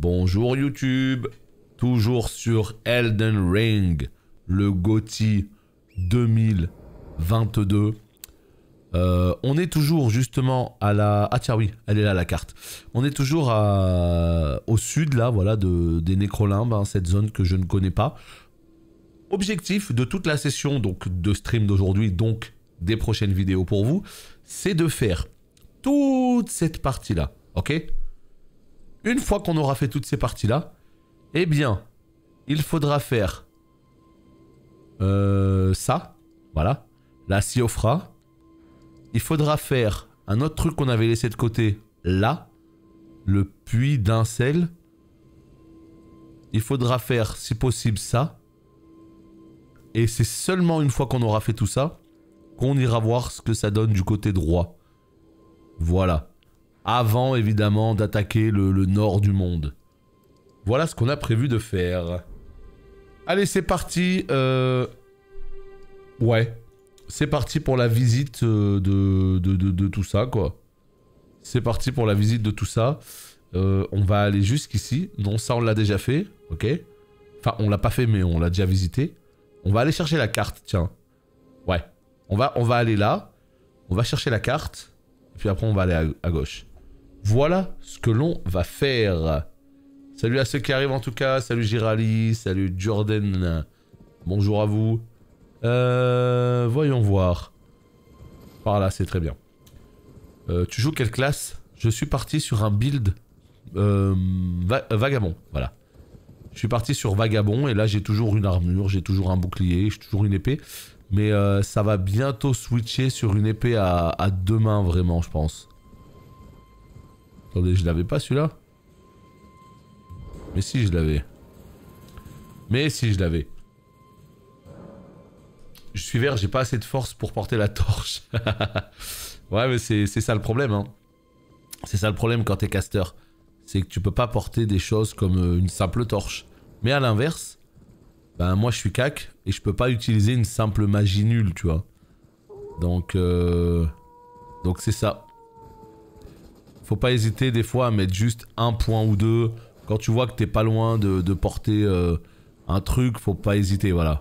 Bonjour YouTube, toujours sur Elden Ring, le GOTY 2022. On est toujours justement à la... Ah tiens oui, elle est là la carte. On est toujours au sud là, voilà, des Nécrolimbes, hein, cette zone que je ne connais pas. Objectif de toute la session donc de stream d'aujourd'hui, donc des prochaines vidéos pour vous, c'est de faire toute cette partie-là, ok? Une fois qu'on aura fait toutes ces parties-là, eh bien, il faudra faire ça, voilà, la Siofra. Il faudra faire un autre truc qu'on avait laissé de côté, là, le puits d'Incel. Il faudra faire, si possible, ça. Et c'est seulement une fois qu'on aura fait tout ça, qu'on ira voir ce que ça donne du côté droit. Voilà. Avant, évidemment, d'attaquer le nord du monde. Voilà ce qu'on a prévu de faire. Allez, c'est parti. Ouais. C'est parti pour la visite de tout ça, quoi. C'est parti pour la visite de tout ça. On va aller jusqu'ici. Non, ça, on l'a déjà fait. Ok. Enfin, on l'a pas fait, mais on l'a déjà visité. On va aller chercher la carte, tiens. Ouais. On va aller là. On va chercher la carte. Et puis après, on va aller à gauche. Voilà ce que l'on va faire. Salut à ceux qui arrivent en tout cas. Salut Girali. Salut Jordan. Bonjour à vous. Voyons voir. Par là, c'est très bien. Tu joues quelle classe? Je suis parti sur un build vagabond. Voilà. Je suis parti sur vagabond et là j'ai toujours une armure, j'ai toujours un bouclier, j'ai toujours une épée. Mais ça va bientôt switcher sur une épée à deux mains vraiment, je pense. Attendez, je l'avais pas celui-là? Mais si, je l'avais. Mais si, je l'avais. Je suis vert, j'ai pas assez de force pour porter la torche. Ouais, mais c'est ça le problème, hein. C'est ça le problème quand t'es caster. C'est que tu peux pas porter des choses comme une simple torche. Mais à l'inverse, ben moi je suis cac et je peux pas utiliser une simple magie nulle, tu vois. Donc c'est ça. Faut pas hésiter des fois à mettre juste un point ou deux. Quand tu vois que t'es pas loin de porter un truc, faut pas hésiter, voilà.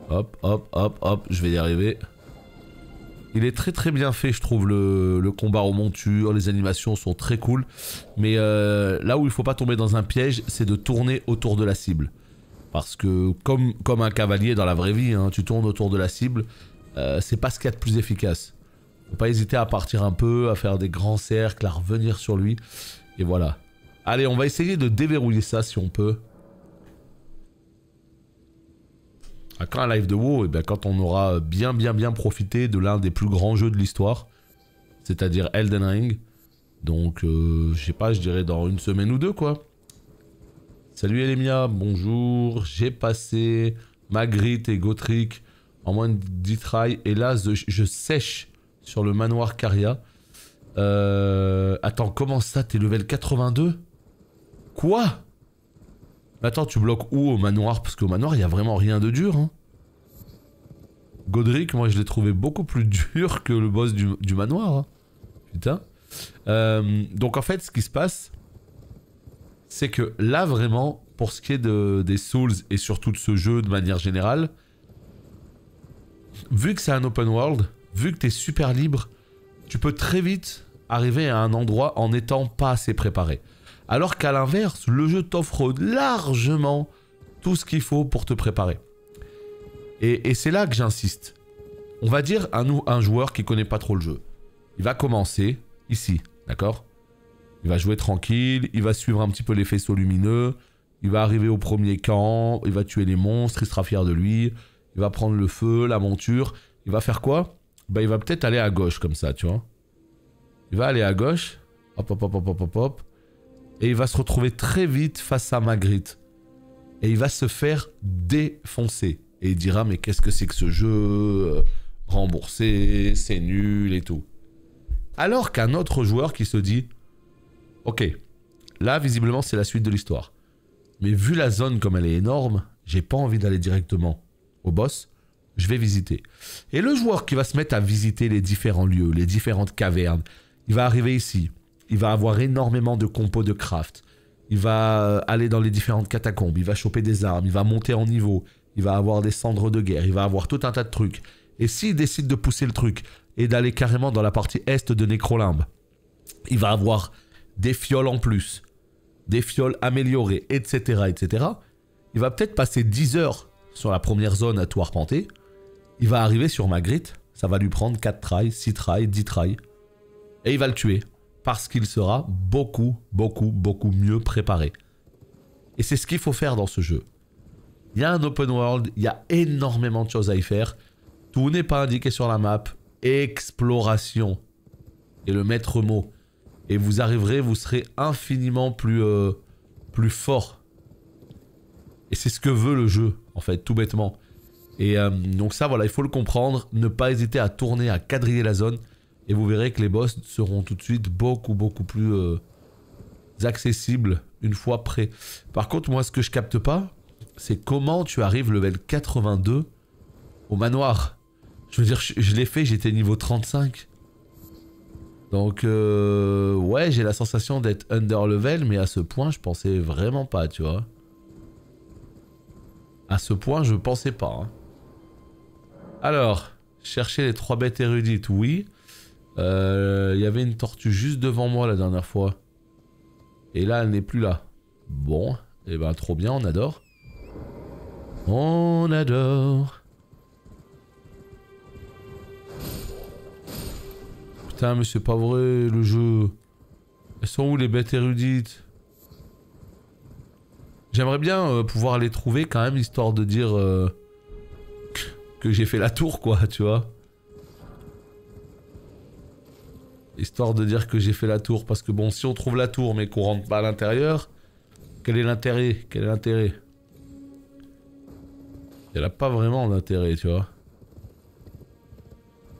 Hop, hop, hop, hop, je vais y arriver. Il est très très bien fait, je trouve, le combat aux montures, les animations sont très cool. Mais là où il faut pas tomber dans un piège, c'est de tourner autour de la cible. Parce que comme un cavalier dans la vraie vie, hein, tu tournes autour de la cible, c'est pas ce qu'il y a de plus efficace. Faut pas hésiter à partir un peu, à faire des grands cercles, à revenir sur lui. Et voilà. Allez, on va essayer de déverrouiller ça si on peut. Quand un live de WoW, et bien quand on aura bien profité de l'un des plus grands jeux de l'histoire, c'est-à-dire Elden Ring. Donc, je sais pas, je dirais dans une semaine ou deux, quoi. Salut Elémia, bonjour. J'ai passé Magritte et Gotrek en moins de 10 tries. Et là, je sèche sur le manoir Caria. Attends, comment ça, t'es level 82? Quoi? Attends, tu bloques où au manoir? Parce qu'au manoir, il n'y a vraiment rien de dur. Hein. Godric, moi, je l'ai trouvé beaucoup plus dur que le boss du manoir. Hein. Putain. Donc, en fait, ce qui se passe, c'est que là, vraiment, pour ce qui est des Souls et surtout de ce jeu de manière générale, vu que c'est un open world, vu que tu es super libre, tu peux très vite arriver à un endroit en n'étant pas assez préparé. Alors qu'à l'inverse, le jeu t'offre largement tout ce qu'il faut pour te préparer. Et c'est là que j'insiste. On va dire un joueur qui connaît pas trop le jeu. Il va commencer ici, d'accord? Il va jouer tranquille, il va suivre un petit peu les faisceaux lumineux, il va arriver au premier camp, il va tuer les monstres, il sera fier de lui, il va prendre le feu, la monture. Il va faire quoi? Bah, il va peut-être aller à gauche comme ça, tu vois. Il va aller à gauche, hop, hop, hop, hop, hop, hop, hop. Et il va se retrouver très vite face à Magritte. Et il va se faire défoncer. Et il dira, mais qu'est-ce que c'est que ce jeu? Remboursé, c'est nul et tout. Alors qu'un autre joueur qui se dit, ok, là visiblement c'est la suite de l'histoire. Mais vu la zone comme elle est énorme, j'ai pas envie d'aller directement au boss. Je vais visiter. Et le joueur qui va se mettre à visiter les différents lieux, les différentes cavernes, il va arriver ici. il va avoir énormément de compos de craft. Il va aller dans les différentes catacombes, il va choper des armes, il va monter en niveau, il va avoir des cendres de guerre, il va avoir tout un tas de trucs. Et s'il décide de pousser le truc et d'aller carrément dans la partie est de Nécrolimbe, il va avoir des fioles en plus, des fioles améliorées, etc. etc. Il va peut-être passer 10 heures sur la première zone à tout arpenter. Il va arriver sur Magritte, ça va lui prendre 4 tries, 6 tries, 10 tries. Et il va le tuer. Parce qu'il sera beaucoup mieux préparé. Et c'est ce qu'il faut faire dans ce jeu. Il y a un open world, il y a énormément de choses à y faire. Tout n'est pas indiqué sur la map. Exploration est le maître mot. Et vous arriverez, vous serez infiniment plus fort. Et c'est ce que veut le jeu, en fait, tout bêtement. Et donc ça, voilà, il faut le comprendre. Ne pas hésiter à tourner, à quadriller la zone. Et vous verrez que les boss seront tout de suite beaucoup plus accessibles une fois prêts. Par contre, moi, ce que je capte pas, c'est comment tu arrives level 82 au manoir. Je veux dire, je l'ai fait, j'étais niveau 35. Donc, ouais, j'ai la sensation d'être under level, mais à ce point, je pensais vraiment pas, tu vois. À ce point, je pensais pas. Hein. Alors, chercher les 3 bêtes érudites, oui. Il y avait une tortue juste devant moi la dernière fois. Et là, elle n'est plus là. Bon, et ben trop bien, on adore. On adore. Putain, mais c'est pas vrai, le jeu. Elles sont où les bêtes érudites? J'aimerais bien pouvoir les trouver quand même, histoire de dire que j'ai fait la tour, quoi, tu vois. Histoire de dire que j'ai fait la tour, parce que bon, si on trouve la tour mais qu'on rentre pas à l'intérieur, quel est l'intérêt? Quel est l'intérêt? Elle a pas vraiment d'intérêt, tu vois.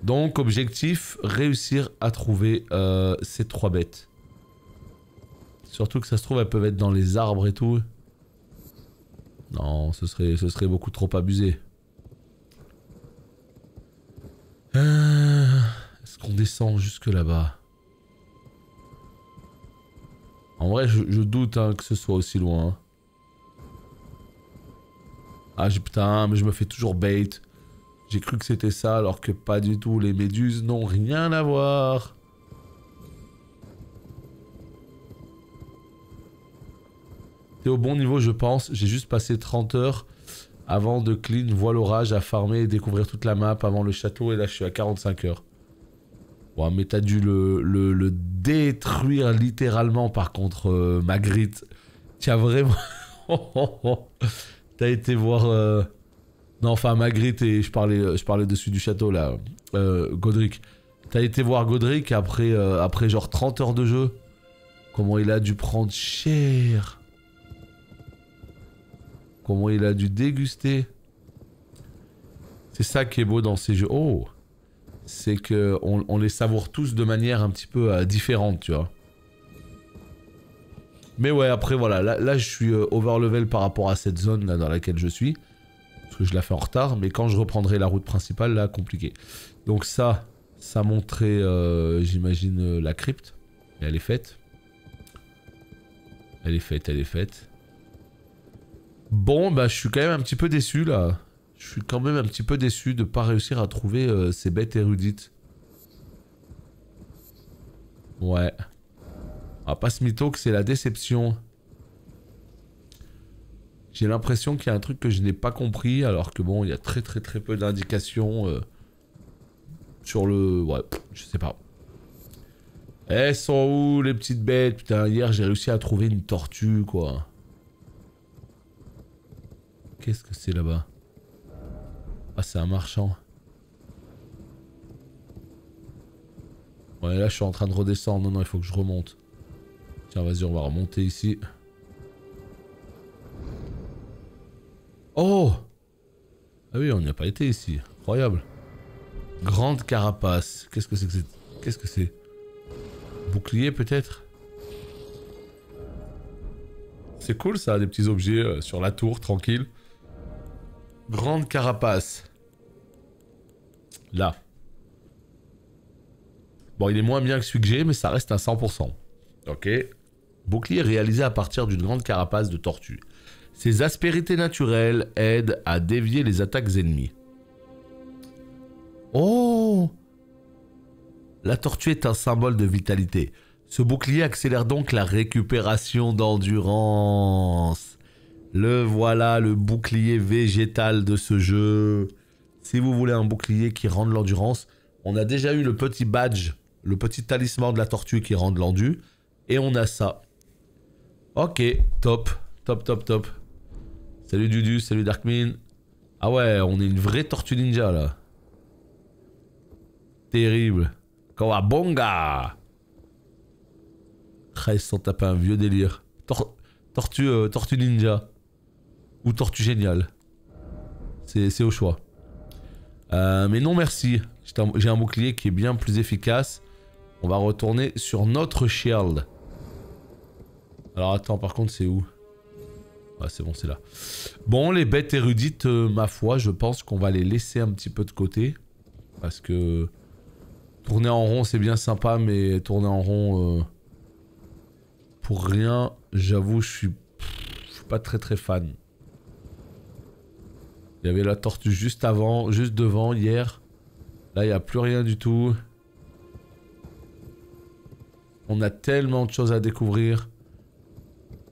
Donc, objectif, réussir à trouver ces 3 bêtes. Surtout que ça se trouve, elles peuvent être dans les arbres et tout. Non, ce serait beaucoup trop abusé. Est-ce qu'on descend jusque là-bas? En vrai, je doute hein, que ce soit aussi loin. Ah putain, mais je me fais toujours bait. J'ai cru que c'était ça alors que pas du tout. Les méduses n'ont rien à voir. T'es au bon niveau je pense. J'ai juste passé 30 heures avant de clean voile orage à farmer et découvrir toute la map avant le château. Et là je suis à 45 heures. Ouais, mais t'as dû le détruire littéralement par contre Magritte. Tiens vraiment... T'as été voir... Non enfin Magritte et je parlais dessus du château là. Godric. T'as été voir Godric après genre 30 heures de jeu. Comment il a dû prendre cher. Comment il a dû déguster. C'est ça qui est beau dans ces jeux. Oh, c'est que on les savoure tous de manière un petit peu différente, tu vois. Mais ouais, après voilà, là je suis overlevel par rapport à cette zone là dans laquelle je suis. Parce que je la fais en retard, mais quand je reprendrai la route principale, là, compliqué. Donc ça montrait, j'imagine, la crypte. Et elle est faite. Elle est faite. Bon, bah je suis quand même un petit peu déçu là. Je suis quand même un petit peu déçu de pas réussir à trouver ces bêtes érudites. Ouais. On va pas se mytho que c'est la déception. J'ai l'impression qu'il y a un truc que je n'ai pas compris alors que bon, il y a très peu d'indications sur le... Ouais, je sais pas. Elles sont où les petites bêtes? Putain, hier j'ai réussi à trouver une tortue quoi. Qu'est-ce que c'est là-bas? Ah, c'est un marchand. Ouais, là je suis en train de redescendre. Non, il faut que je remonte. Tiens, vas-y, on va remonter ici. Oh! Ah oui, on n'y a pas été ici. Incroyable. Grande carapace. Qu'est-ce que c'est que c'est? Qu'est-ce que c'est? Bouclier peut-être? C'est cool ça, des petits objets sur la tour, tranquille. Grande carapace. Là. Bon, il est moins bien que celui que j'ai, mais ça reste un 100%. Ok. Bouclier réalisé à partir d'une grande carapace de tortue. Ses aspérités naturelles aident à dévier les attaques ennemies. Oh! La tortue est un symbole de vitalité. Ce bouclier accélère donc la récupération d'endurance. Le voilà, le bouclier végétal de ce jeu. Si vous voulez un bouclier qui rend de l'endurance, on a déjà eu le petit badge, le petit talisman de la tortue qui rend de l'endu. Et on a ça. Ok, top, top, top, top. Salut Dudu, salut Darkmin. Ah ouais, on est une vraie tortue ninja là. Terrible. Kawabonga. Ah, ils se sont tapés un vieux délire. Tortue ninja. Ou tortue géniale. C'est au choix. Mais non merci. J'ai un bouclier qui est bien plus efficace. On va retourner sur notre shield. Alors attends, par contre c'est où? Ouais, c'est bon, c'est là. Bon, les bêtes érudites, ma foi, je pense qu'on va les laisser un petit peu de côté. Parce que... tourner en rond, c'est bien sympa, mais tourner en rond... pour rien, j'avoue, je suis pas très fan. Il y avait la tortue juste avant, juste devant, hier. Là, il n'y a plus rien du tout. On a tellement de choses à découvrir.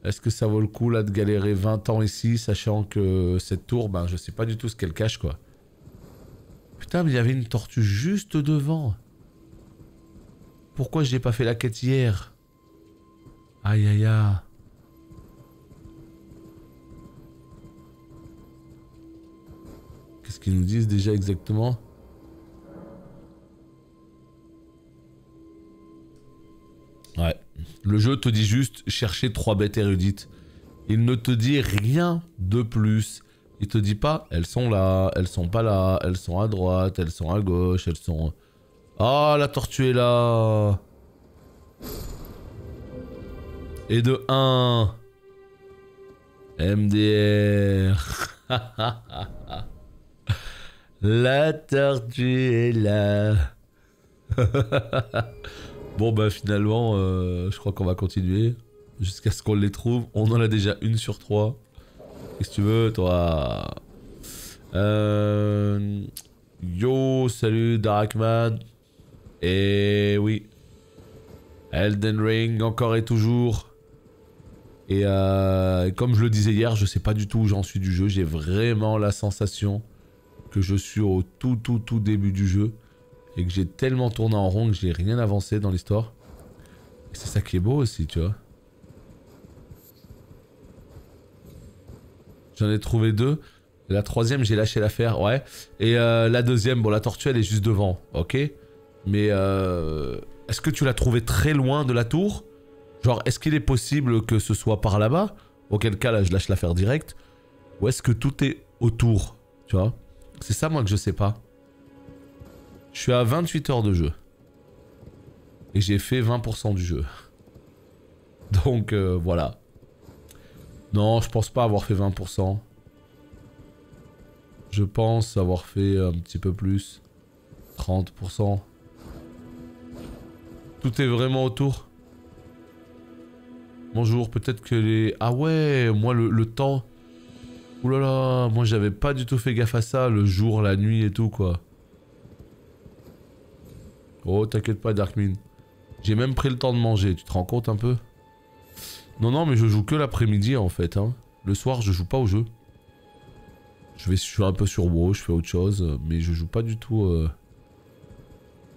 Est-ce que ça vaut le coup là de galérer 20 ans ici, sachant que cette tour, ben je sais pas du tout ce qu'elle cache quoi. Putain mais il y avait une tortue juste devant. Pourquoi je n'ai pas fait la quête hier? Aïe aïe aïe. Qu'est-ce qu'ils nous disent déjà exactement? Ouais. Le jeu te dit juste chercher 3 bêtes érudites. Il ne te dit rien de plus. Il te dit pas elles sont là, elles sont pas là, elles sont à droite, elles sont à gauche, elles sont... Ah, la tortue est là. Et de 1. MDR. La tortue est là. Bon bah finalement, je crois qu'on va continuer jusqu'à ce qu'on les trouve. On en a déjà une sur 3. Qu'est-ce que tu veux toi? Yo, salut Darkman. Et oui. Elden Ring encore et toujours. Et comme je le disais hier, je sais pas du tout où j'en suis du jeu. J'ai vraiment la sensation que je suis au tout début du jeu. Et que j'ai tellement tourné en rond que j'ai rien avancé dans l'histoire. Et c'est ça qui est beau aussi, tu vois. J'en ai trouvé 2. La troisième, j'ai lâché l'affaire, ouais. Et la deuxième, bon, la tortue, elle est juste devant, ok. Mais est-ce que tu l'as trouvé très loin de la tour? Genre, est-ce qu'il est possible que ce soit par là-bas? Auquel cas, là, je lâche l'affaire direct. Ou est-ce que tout est autour? Tu vois? C'est ça, moi, que je sais pas. Je suis à 28 heures de jeu. Et j'ai fait 20% du jeu. Donc, voilà. Non, je pense pas avoir fait 20%. Je pense avoir fait un petit peu plus. 30%. Tout est vraiment autour. Bonjour, peut-être que les... Ah ouais, moi le temps... Ouh là là, moi j'avais pas du tout fait gaffe à ça, le jour, la nuit et tout quoi. Oh, t'inquiète pas Darkmin. J'ai même pris le temps de manger, tu te rends compte un peu? Non, non, mais je joue que l'après-midi en fait. Hein. Le soir, je joue pas au jeu. Je suis un peu sur WoW, je fais autre chose, mais je joue pas du tout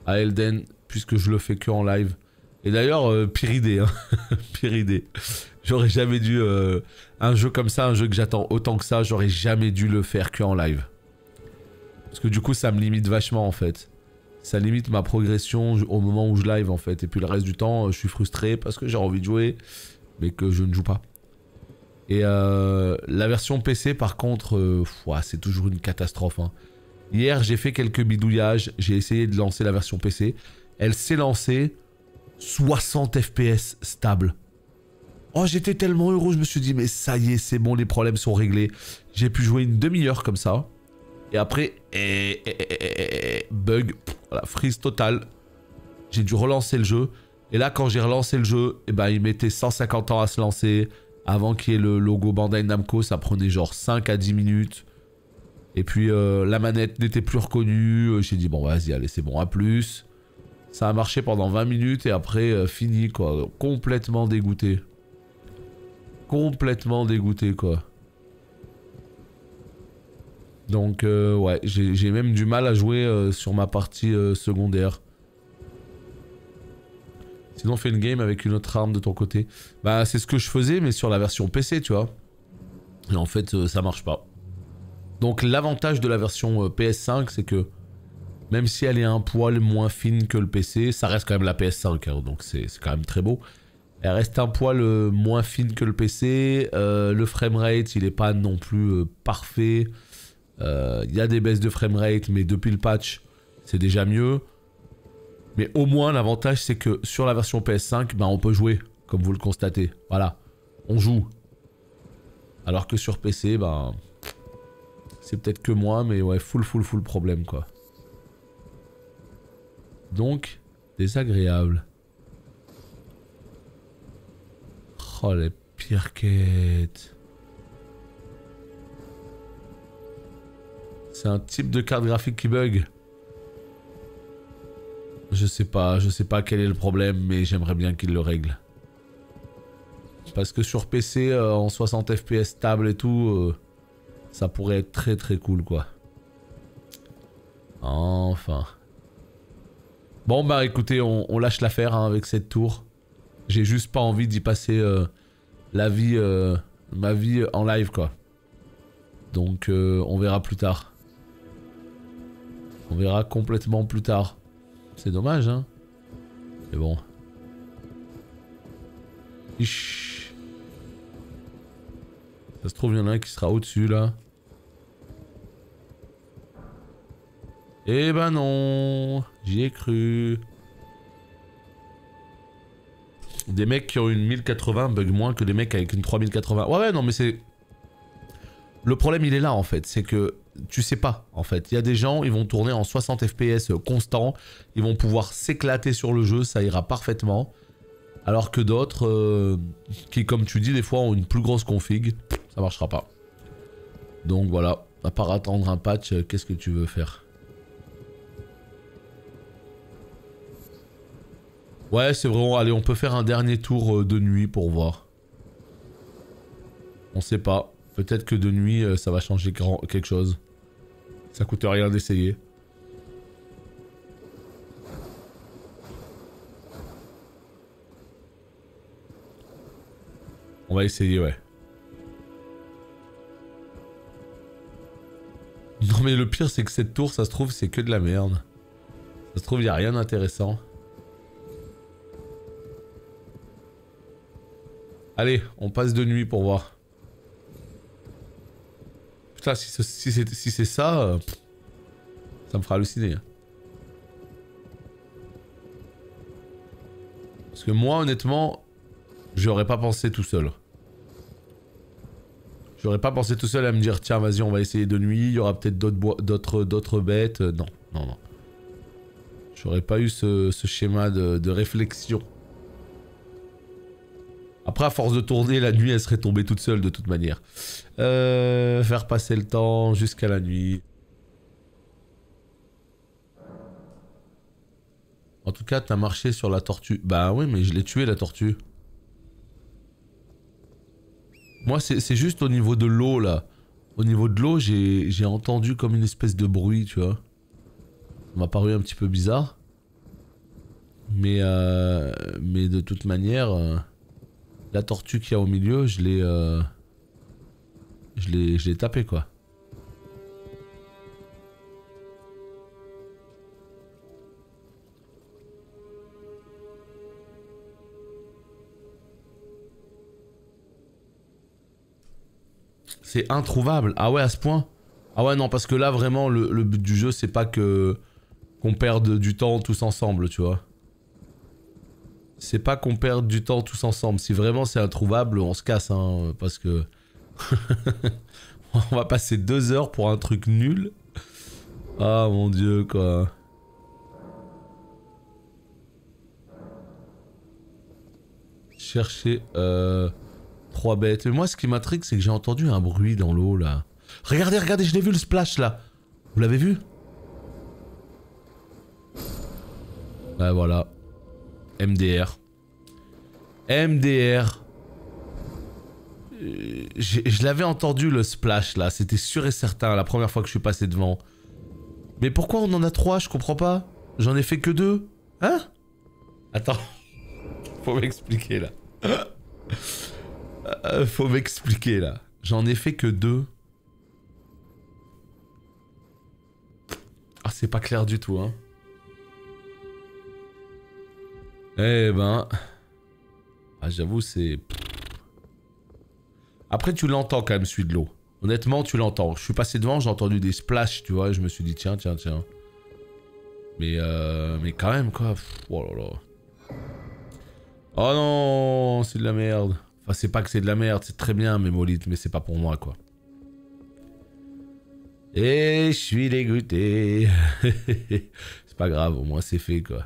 à Elden, puisque je le fais que en live. Et d'ailleurs, pire idée, hein. Pire idée. J'aurais jamais dû... un jeu comme ça, un jeu que j'attends autant que ça, j'aurais jamais dû le faire que en live. Parce que du coup, ça me limite vachement en fait. Ça limite ma progression au moment où je live en fait. Et puis le reste du temps, je suis frustré parce que j'ai envie de jouer, mais que je ne joue pas. Et la version PC par contre, c'est toujours une catastrophe. Hein. Hier, j'ai fait quelques bidouillages, j'ai essayé de lancer la version PC. Elle s'est lancée 60 FPS stable. Oh, j'étais tellement heureux, je me suis dit, mais ça y est, c'est bon, les problèmes sont réglés. J'ai pu jouer une demi-heure comme ça. Et après, bug, voilà, freeze total. J'ai dû relancer le jeu. Et là, quand j'ai relancé le jeu, eh ben, il mettait 150 ans à se lancer. Avant qu'il y ait le logo Bandai Namco, ça prenait genre 5 à 10 minutes. Et puis la manette n'était plus reconnue. J'ai dit bon vas-y, allez c'est bon, à plus. Ça a marché pendant 20 minutes et après fini quoi. Complètement dégoûté. Complètement dégoûté quoi. Donc ouais, j'ai même du mal à jouer sur ma partie secondaire. Sinon fais une game avec une autre arme de ton côté. Bah c'est ce que je faisais mais sur la version PC tu vois. Et en fait ça marche pas. Donc l'avantage de la version PS5 c'est que même si elle est un poil moins fine que le PC, ça reste quand même la PS5 hein, donc c'est quand même très beau. Elle reste un poil moins fine que le PC, le framerate il est pas non plus parfait. Il y a des baisses de framerate mais depuis le patch c'est déjà mieux. Mais au moins l'avantage c'est que sur la version PS5 ben, on peut jouer comme vous le constatez. Voilà, on joue. Alors que sur PC ben... c'est peut-être que moi mais ouais full problème quoi. Donc désagréable. Oh les pires quêtes. C'est un type de carte graphique qui bug. Je sais pas quel est le problème, mais j'aimerais bien qu'il le règle. Parce que sur PC, en 60 FPS stable et tout, ça pourrait être très cool quoi. Enfin. Bon bah écoutez, on lâche l'affaire hein, avec cette tour. J'ai juste pas envie d'y passer ma vie en live quoi. Donc on verra plus tard. On verra complètement plus tard. C'est dommage hein. Mais bon. Ish. Ça se trouve il y en a un qui sera au-dessus là. Eh ben non. J'y ai cru. Des mecs qui ont une 1080 bug moins que des mecs avec une 3080. Ouais non mais c'est... Le problème il est là en fait, c'est que tu sais pas en fait. Il y a des gens, ils vont tourner en 60 FPS constant, ils vont pouvoir s'éclater sur le jeu, ça ira parfaitement. Alors que d'autres, qui comme tu dis des fois ont une plus grosse config, ça marchera pas. Donc voilà, à part attendre un patch, qu'est-ce que tu veux faire? Ouais c'est vraiment, allez on peut faire un dernier tour de nuit pour voir. On sait pas. Peut-être que de nuit, ça va changer quelque chose. Ça coûte rien d'essayer. On va essayer, ouais. Non mais le pire, c'est que cette tour, ça se trouve, c'est que de la merde. Ça se trouve, il n'y a rien d'intéressant. Allez, on passe de nuit pour voir. Putain, si c'est ça, ça me fera halluciner. Parce que moi, honnêtement, j'aurais pas pensé tout seul. J'aurais pas pensé tout seul à me dire, tiens, vas-y, on va essayer de nuit, il y aura peut-être d'autres bêtes. Non. J'aurais pas eu ce schéma de réflexion. Après, à force de tourner, la nuit, elle serait tombée toute seule de toute manière. Faire passer le temps jusqu'à la nuit. En tout cas, t'as marché sur la tortue. Bah oui, mais je l'ai tué la tortue. Moi, c'est juste au niveau de l'eau, là. Au niveau de l'eau, j'ai entendu comme une espèce de bruit, tu vois. Ça m'a paru un petit peu bizarre. Mais de toute manière... la tortue qu'il y a au milieu, je l'ai tapé quoi. C'est introuvable. Ah ouais, à ce point? Ah ouais, non, parce que là, vraiment, le but du jeu, c'est pas que qu'on perde du temps tous ensemble, tu vois. C'est pas qu'on perde du temps tous ensemble. Si vraiment c'est introuvable, on se casse, hein, parce que... on va passer 2 heures pour un truc nul. Ah mon dieu, quoi. chercher 3 bêtes. Mais moi, ce qui m'intrigue, c'est que j'ai entendu un bruit dans l'eau, là. Regardez, regardez, je l'ai vu, le splash, là. Vous l'avez vu? Ouais, voilà. MDR. MDR. Je l'avais entendu, le splash, là. C'était sûr et certain, la première fois que je suis passé devant. Mais pourquoi on en a 3? Je comprends pas. J'en ai fait que 2. Hein? Attends. Faut m'expliquer, là. Faut m'expliquer, là. J'en ai fait que 2. Ah, c'est pas clair du tout, hein. Eh ben... Ah, j'avoue, c'est... Après, tu l'entends quand même, celui de l'eau. Honnêtement, tu l'entends. Je suis passé devant, j'ai entendu des splashs, tu vois, et je me suis dit, tiens, tiens, tiens. Mais quand même, quoi. Oh là là. Oh non, c'est de la merde. Enfin, c'est pas que c'est de la merde, c'est très bien, Mémolith, mais c'est pas pour moi, quoi. Et je suis dégoûté. C'est pas grave, au moins c'est fait, quoi.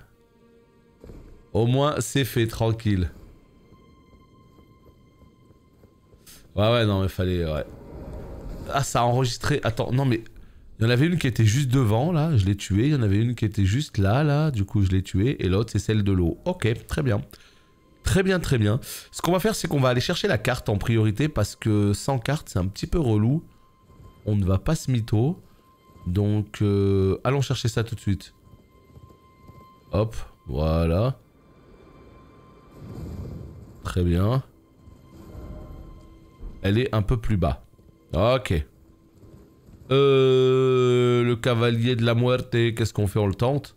Au moins c'est fait, tranquille. Ouais, ouais, non, mais fallait... Ouais. Ah, ça a enregistré... Attends, non, mais... Il y en avait une qui était juste devant, là, je l'ai tuée. Il y en avait une qui était juste là, là, du coup je l'ai tuée. Et l'autre, c'est celle de l'eau. Ok, très bien. Très bien, très bien. Ce qu'on va faire, c'est qu'on va aller chercher la carte en priorité, parce que sans carte, c'est un petit peu relou. On ne va pas se mytho. Donc, allons chercher ça tout de suite. Hop, voilà. Très bien. Elle est un peu plus bas. Ok. Le cavalier de la muerte, qu'est-ce qu'on fait? On le tente?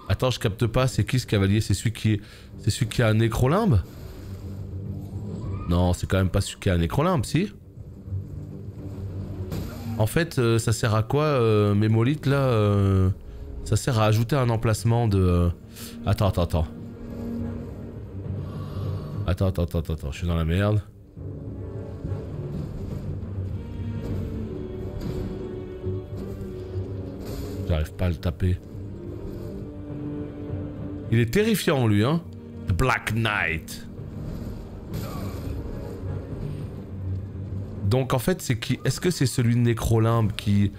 Attends, je capte pas, c'est qui ce cavalier? C'est celui qui est... C'est celui qui a un nécrolimbe? Non, c'est quand même pas celui qui a un nécrolimbe, si? En fait, ça sert à quoi, Mémolith, là ça sert à ajouter un emplacement de... Attends, attends, attends. Attends, attends, attends, attends, je suis dans la merde. J'arrive pas à le taper. Il est terrifiant, lui, hein. The Black Knight. Donc, en fait, c'est qui... Est-ce que c'est celui de Nécrolimbe qui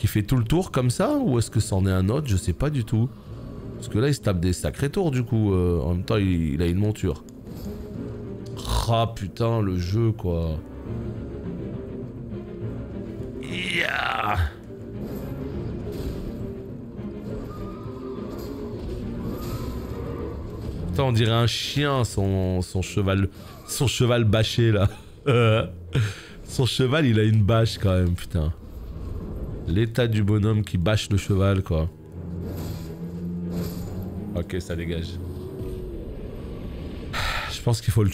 fait tout le tour comme ça? Ou est-ce que c'en est un autre? Je sais pas du tout. Parce que là, il se tape des sacrés tours, du coup. En même temps, il a une monture. Ah, putain, le jeu, quoi. Yeah. Putain, on dirait un chien, son cheval bâché, là. Son cheval, il a une bâche, quand même, putain. L'état du bonhomme qui bâche le cheval, quoi. Ok, ça dégage. Je pense qu'il faut le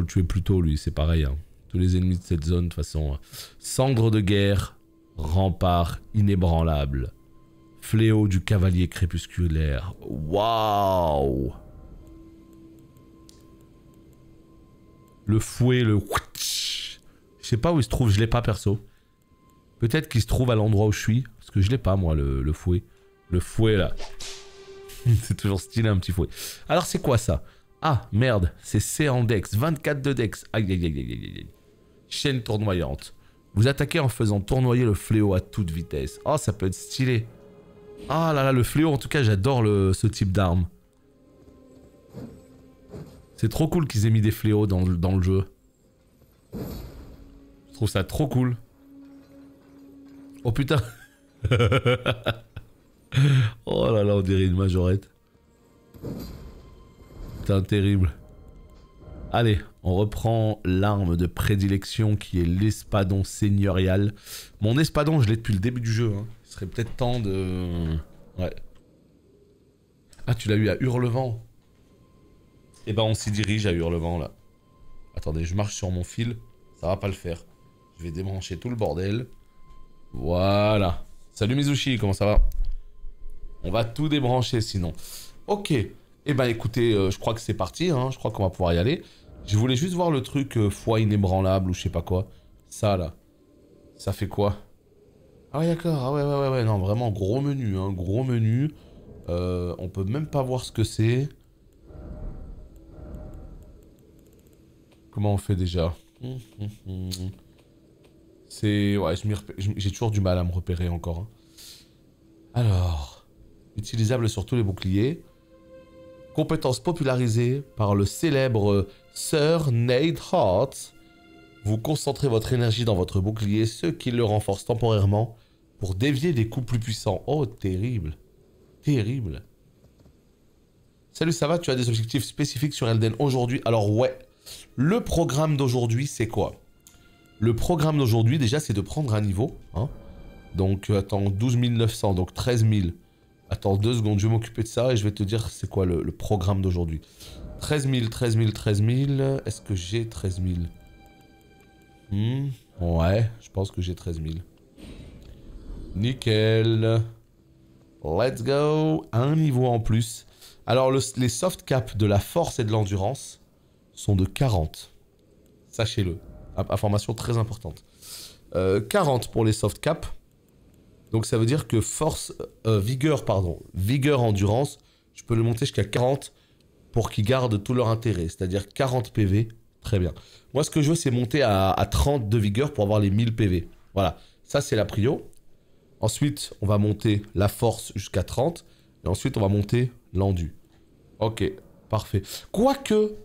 tuer plus tôt, lui, c'est pareil. Hein. Tous les ennemis de cette zone, de toute façon. Cendre de guerre, rempart inébranlable, fléau du cavalier crépusculaire. Waouh! Le fouet, le... Je sais pas où il se trouve, je l'ai pas, perso. Peut-être qu'il se trouve à l'endroit où je suis, parce que je l'ai pas, moi, le fouet. Le fouet, là. C'est toujours stylé, un petit fouet. Alors, c'est quoi, ça? Ah, merde, c'est C en dex, 24 de dex. Aïe, aïe, aïe, aïe, aïe, aïe. Chaîne tournoyante. Vous attaquez en faisant tournoyer le fléau à toute vitesse. Oh, ça peut être stylé. Ah là là, le fléau, en tout cas, j'adore ce type d'arme. C'est trop cool qu'ils aient mis des fléaux dans le jeu. Je trouve ça trop cool. Oh putain. Oh là là, on dirait une majorette. Putain, terrible. Allez, on reprend l'arme de prédilection qui est l'espadon seigneurial. Mon espadon, je l'ai depuis le début du jeu. Hein. Il serait peut-être temps de... Ouais. Ah, tu l'as eu à Hurlevent. Eh ben, on s'y dirige à Hurlevent, là. Attendez, je marche sur mon fil. Ça va pas le faire. Je vais débrancher tout le bordel. Voilà. Salut Mizushi, comment ça va? On va tout débrancher sinon. Ok. Eh ben écoutez, je crois que c'est parti, hein. Je crois qu'on va pouvoir y aller. Je voulais juste voir le truc foi inébranlable ou je sais pas quoi. Ça là. Ça fait quoi? Ah ouais d'accord, ah ouais, non vraiment gros menu, hein. Gros menu. On peut même pas voir ce que c'est. Comment on fait déjà? C'est... Ouais, j'ai toujours du mal à me repérer encore. Hein. Alors... Utilisable sur tous les boucliers. Compétence popularisée par le célèbre Sir Nate Hart. Vous concentrez votre énergie dans votre bouclier, ce qui le renforce temporairement pour dévier des coups plus puissants. Oh, terrible. Terrible. Salut, ça va? Tu as des objectifs spécifiques sur Elden aujourd'hui? Alors ouais, le programme d'aujourd'hui, c'est quoi? Le programme d'aujourd'hui, déjà, c'est de prendre un niveau. Hein. Donc, attends, 12 900, donc 13 000. Attends 2 secondes, je vais m'occuper de ça et je vais te dire c'est quoi le programme d'aujourd'hui. 13 000, 13 000, 13 000. Est-ce que j'ai 13 000? Ouais, je pense que j'ai 13 000. Nickel. Let's go. Un niveau en plus. Alors, les soft caps de la force et de l'endurance sont de 40. Sachez-le. Information très importante. 40 pour les soft caps. Donc ça veut dire que vigueur, endurance, je peux le monter jusqu'à 40 pour qu'ils gardent tout leur intérêt. C'est-à-dire 40 PV. Très bien. Moi, ce que je veux, c'est monter à 30 de vigueur pour avoir les 1000 PV. Voilà. Ça, c'est la prio. Ensuite, on va monter la force jusqu'à 30. Et ensuite, on va monter l'endu. Ok, parfait. Quoique...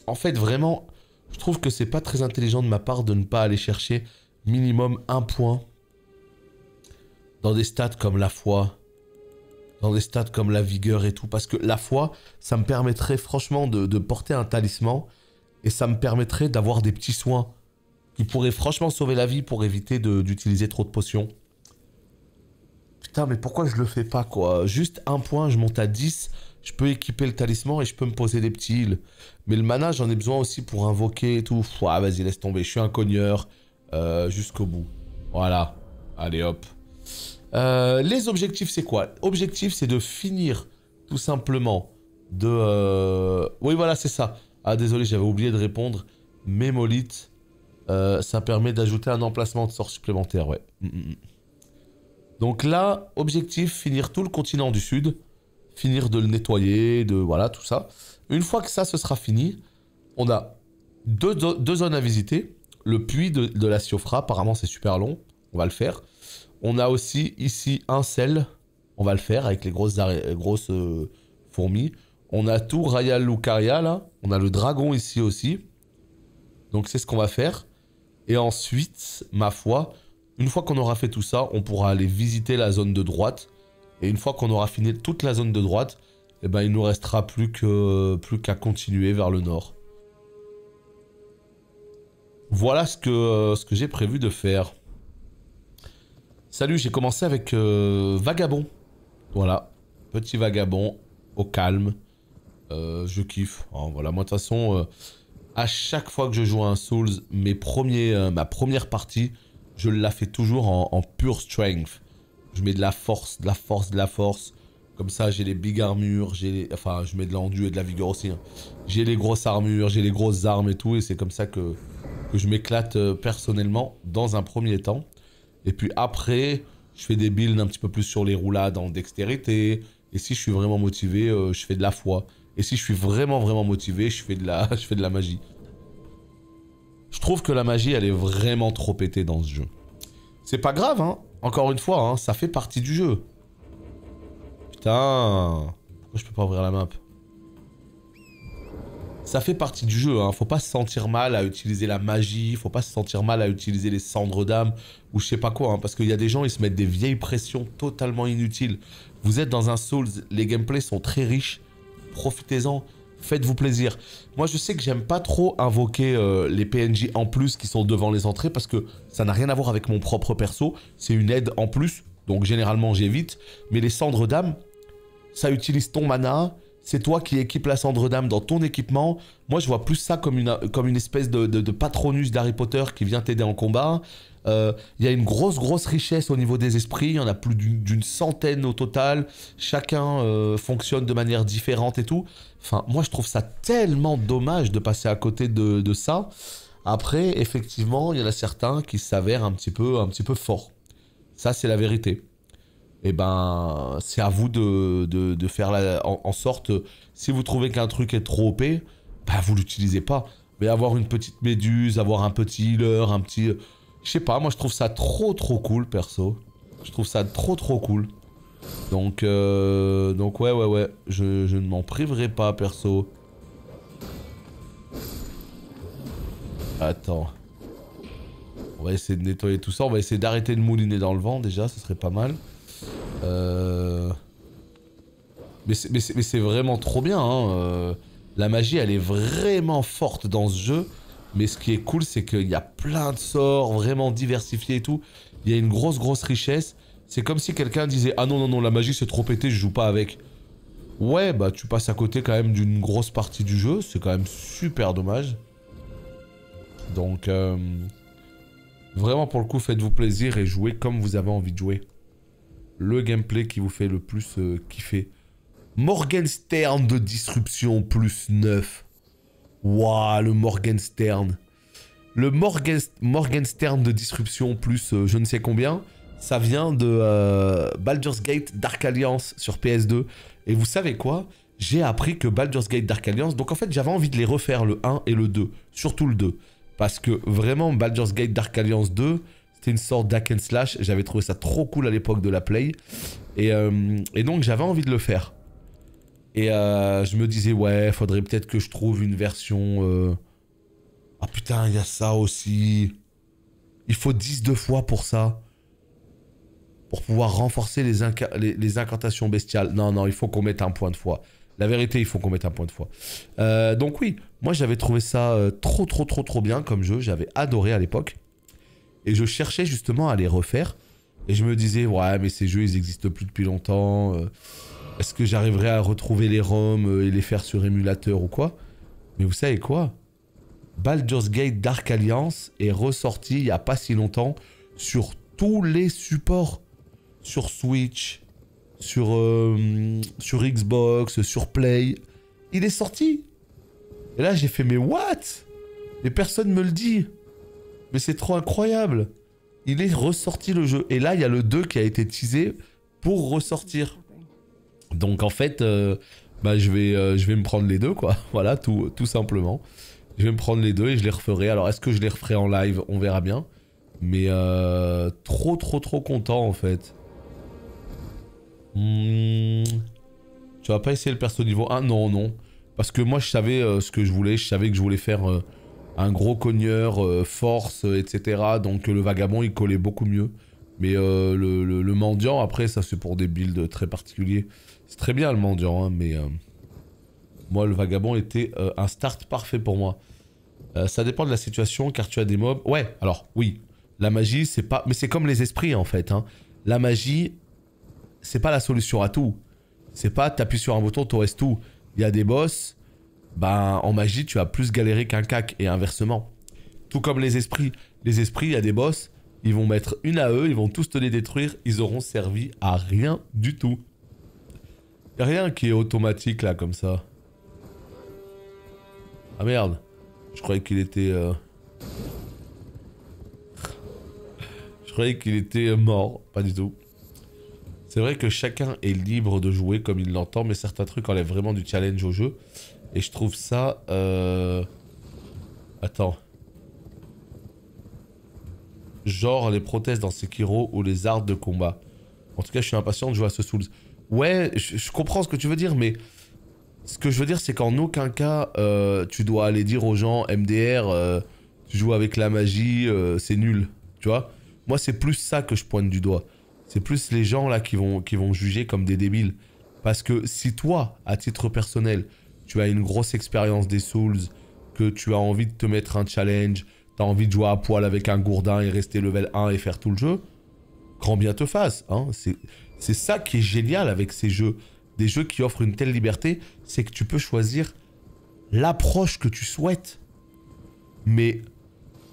En fait, vraiment, je trouve que c'est pas très intelligent de ma part de ne pas aller chercher minimum 1 point dans des stats comme la foi, dans des stats comme la vigueur et tout. Parce que la foi, ça me permettrait franchement de porter un talisman et ça me permettrait d'avoir des petits soins qui pourraient franchement sauver la vie pour éviter d'utiliser trop de potions. Putain, mais pourquoi je le fais pas, quoi? Juste 1 point, je monte à 10, je peux équiper le talisman et je peux me poser des petits heals. Mais le mana, j'en ai besoin aussi pour invoquer et tout. Ah, vas-y, laisse tomber, je suis un cogneur jusqu'au bout. Voilà, allez hop. Les objectifs, c'est quoi? Objectif, c'est de finir tout simplement de... Oui, voilà, c'est ça. Ah, désolé, j'avais oublié de répondre. Mémolith, ça permet d'ajouter un emplacement de sort supplémentaire, ouais. Donc là, objectif, finir tout le continent du Sud. Finir de le nettoyer, voilà, tout ça. Une fois que ça, ce sera fini, on a deux zones à visiter. Le puits de la Siofra, apparemment c'est super long, on va le faire. On a aussi ici un sel, on va le faire avec les grosses fourmis. On a tout Raya Lucaria là, on a le dragon ici aussi. Donc c'est ce qu'on va faire. Et ensuite, ma foi, une fois qu'on aura fait tout ça, on pourra aller visiter la zone de droite. Et une fois qu'on aura fini toute la zone de droite, eh ben, il nous restera plus qu'à continuer vers le nord. Voilà ce que j'ai prévu de faire. Salut, j'ai commencé avec Vagabond. Voilà, petit Vagabond, au calme. Je kiffe. Hein, voilà, moi de toute façon, à chaque fois que je joue à un Souls, ma première partie, je la fais toujours en pure strength. Je mets de la force, de la force, de la force. Comme ça, j'ai les big armures, enfin, je mets de l'endu et de la vigueur aussi. Hein. J'ai les grosses armures, j'ai les grosses armes et tout. Et c'est comme ça que je m'éclate personnellement dans un premier temps. Et puis après, je fais des builds un petit peu plus sur les roulades en dextérité. Et si je suis vraiment motivé, je fais de la foi. Et si je suis vraiment motivé, je fais de la magie. Je trouve que la magie, elle est vraiment trop pétée dans ce jeu. C'est pas grave, hein. Encore une fois, hein, ça fait partie du jeu. Putain. Pourquoi je peux pas ouvrir la map? Ça fait partie du jeu, hein. Faut pas se sentir mal à utiliser la magie, faut pas se sentir mal à utiliser les cendres d'âme, ou je sais pas quoi, hein, parce qu'il y a des gens, ils se mettent des vieilles pressions totalement inutiles. Vous êtes dans un Souls, les gameplays sont très riches, profitez-en. Faites-vous plaisir. Moi, je sais que j'aime pas trop invoquer les PNJ en plus qui sont devant les entrées parce que ça n'a rien à voir avec mon propre perso. C'est une aide en plus, donc généralement j'évite. Mais les cendres d'âme, ça utilise ton mana. C'est toi qui équipes la cendre d'âme dans ton équipement. Moi, je vois plus ça comme une espèce de patronus d'Harry Potter qui vient t'aider en combat. Il y a une grosse richesse au niveau des esprits. Il y en a plus d'une centaine au total. Chacun fonctionne de manière différente et tout. Enfin, moi, je trouve ça tellement dommage de passer à côté de ça. Après, effectivement, il y en a certains qui s'avèrent un petit peu forts. Ça, c'est la vérité. et ben c'est à vous de faire en sorte, si vous trouvez qu'un truc est trop OP, bah vous l'utilisez pas. Mais avoir une petite méduse, avoir un petit healer, un petit... Je sais pas, moi je trouve ça trop cool perso. Je trouve ça trop cool. Donc ouais, je ne m'en priverai pas perso. Attends. On va essayer de nettoyer tout ça, on va essayer d'arrêter de mouliner dans le vent déjà, ce serait pas mal. Mais c'est vraiment trop bien, hein. La magie, elle est vraiment forte dans ce jeu. Mais ce qui est cool, c'est qu'il y a plein de sorts, vraiment diversifiés et tout. Il y a une grosse richesse. C'est comme si quelqu'un disait « Ah non, la magie c'est trop pété, je joue pas avec. » Ouais, bah tu passes à côté quand même d'une grosse partie du jeu. C'est quand même super dommage. Donc, vraiment pour le coup, faites-vous plaisir et jouez comme vous avez envie de jouer. Le gameplay qui vous fait le plus kiffer. Morgenstern de disruption plus 9. Waouh, le Morgenstern. Le Morgenstern de disruption plus je ne sais combien, ça vient de Baldur's Gate Dark Alliance sur PS2. Et vous savez quoi? J'ai appris que Baldur's Gate Dark Alliance... Donc en fait, j'avais envie de les refaire, le 1 et le 2. Surtout le 2. Parce que vraiment, Baldur's Gate Dark Alliance 2, c'était une sorte d'hack and slash. J'avais trouvé ça trop cool à l'époque de la Play. Et donc, j'avais envie de le faire. Et je me disais, ouais, faudrait peut-être que je trouve une version... Ah putain, il y a ça aussi. Il faut 10 de foi pour ça. Pour pouvoir renforcer les incantations bestiales. Non, il faut qu'on mette un point de foi. La vérité, il faut qu'on mette un point de foi. Donc oui, moi j'avais trouvé ça trop bien comme jeu. J'avais adoré à l'époque. Et je cherchais justement à les refaire. Et je me disais, ouais, mais ces jeux, ils existent plus depuis longtemps. Est-ce que j'arriverai à retrouver les ROM et les faire sur émulateur ou quoi? Mais vous savez quoi? Baldur's Gate Dark Alliance est ressorti il n'y a pas si longtemps sur tous les supports. Sur Switch, sur Xbox, sur Play. Il est sorti. Et là j'ai fait mais what? Mais personne me le dit. Mais c'est trop incroyable. Il est ressorti le jeu. Et là il y a le 2 qui a été teasé pour ressortir. Donc en fait, bah, je vais me prendre les deux quoi. Voilà, tout simplement. Je vais me prendre les deux et je les referai. Alors est-ce que je les referai en live? On verra bien. Mais trop content en fait. Tu vas pas essayer le perso niveau 1? Non. Parce que moi je savais ce que je voulais. Je savais que je voulais faire un gros cogneur, force, etc. Donc le vagabond il collait beaucoup mieux. Mais le mendiant après ça c'est pour des builds très particuliers. C'est très bien le mendiant hein, mais moi le vagabond était un start parfait pour moi. Ça dépend de la situation car tu as des mobs. Ouais alors oui. La magie c'est pas... Mais c'est comme les esprits en fait hein. La magie... c'est pas la solution à tout. C'est pas t'appuies sur un bouton, t'aurais tout. Il y a des boss, ben en magie tu vas plus galérer qu'un cac et inversement. Tout comme les esprits. Les esprits, il y a des boss, ils vont mettre une à eux, ils vont tous te les détruire, ils auront servi à rien du tout. Y a rien qui est automatique là comme ça. Ah merde, je croyais qu'il était... Je croyais qu'il était mort, pas du tout. C'est vrai que chacun est libre de jouer comme il l'entend, mais certains trucs enlèvent vraiment du challenge au jeu. Et je trouve ça... Attends. Genre les prothèses dans Sekiro ou les arts de combat. En tout cas, je suis impatient de jouer à ce Souls. Ouais, je comprends ce que tu veux dire, mais... Ce que je veux dire, c'est qu'en aucun cas, tu dois aller dire aux gens, MDR, tu joues avec la magie, c'est nul. Tu vois? Moi, c'est plus ça que je pointe du doigt. C'est plus les gens là qui vont juger comme des débiles. Parce que si toi, à titre personnel, tu as une grosse expérience des Souls, que tu as envie de te mettre un challenge, tu as envie de jouer à poil avec un gourdin et rester level 1 et faire tout le jeu, grand bien te fasse. Hein. C'est ça qui est génial avec ces jeux. Des jeux qui offrent une telle liberté, c'est que tu peux choisir l'approche que tu souhaites. Mais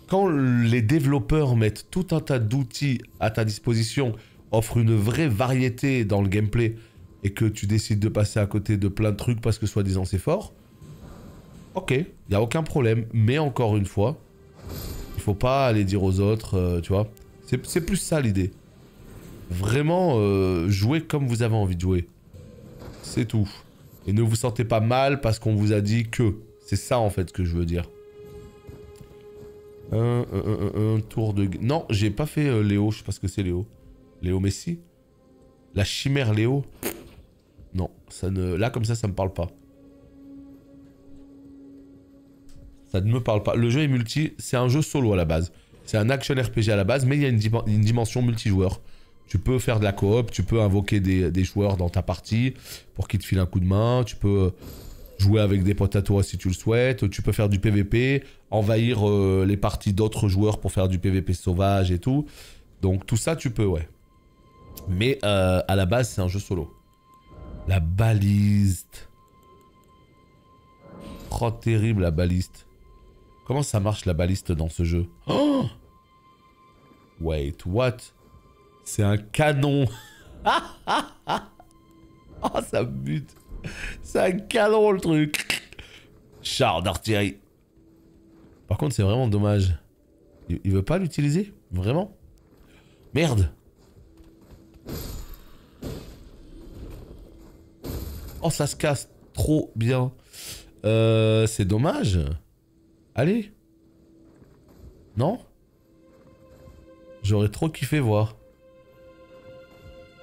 quand les développeurs mettent tout un tas d'outils à ta disposition, offrent une vraie variété dans le gameplay, et que tu décides de passer à côté de plein de trucs parce que soi-disant c'est fort, ok, il n'y a aucun problème. Mais encore une fois, il faut pas aller dire aux autres, tu vois. C'est plus ça l'idée. Vraiment, jouez comme vous avez envie de jouer. C'est tout. Et ne vous sentez pas mal parce qu'on vous a dit que. C'est ça en fait que je veux dire. Un tour de... Non, j'ai pas fait Léo, je sais pas ce que c'est Léo. Léo Messi? La chimère Léo? Non, ça ne... Là comme ça me parle pas. Ça ne me parle pas. Le jeu est multi, c'est un jeu solo à la base. C'est un action RPG à la base, mais il y a une dimension multijoueur. Tu peux faire de la coop, tu peux invoquer des joueurs dans ta partie pour qu'ils te filent un coup de main, tu peux jouer avec des potes à toi si tu le souhaites, tu peux faire du PVP, envahir les parties d'autres joueurs pour faire du PVP sauvage et tout. Donc tout ça tu peux, ouais. Mais à la base c'est un jeu solo. La baliste. Oh terrible la baliste. Comment ça marche la baliste dans ce jeu? Oh wait, what? C'est un canon. Oh, ça me bute. C'est un canon, le truc. Char d'artillerie. Par contre, c'est vraiment dommage. Il veut pas l'utiliser? Vraiment? Merde. Oh, ça se casse trop bien. C'est dommage. Allez. Non? J'aurais trop kiffé voir.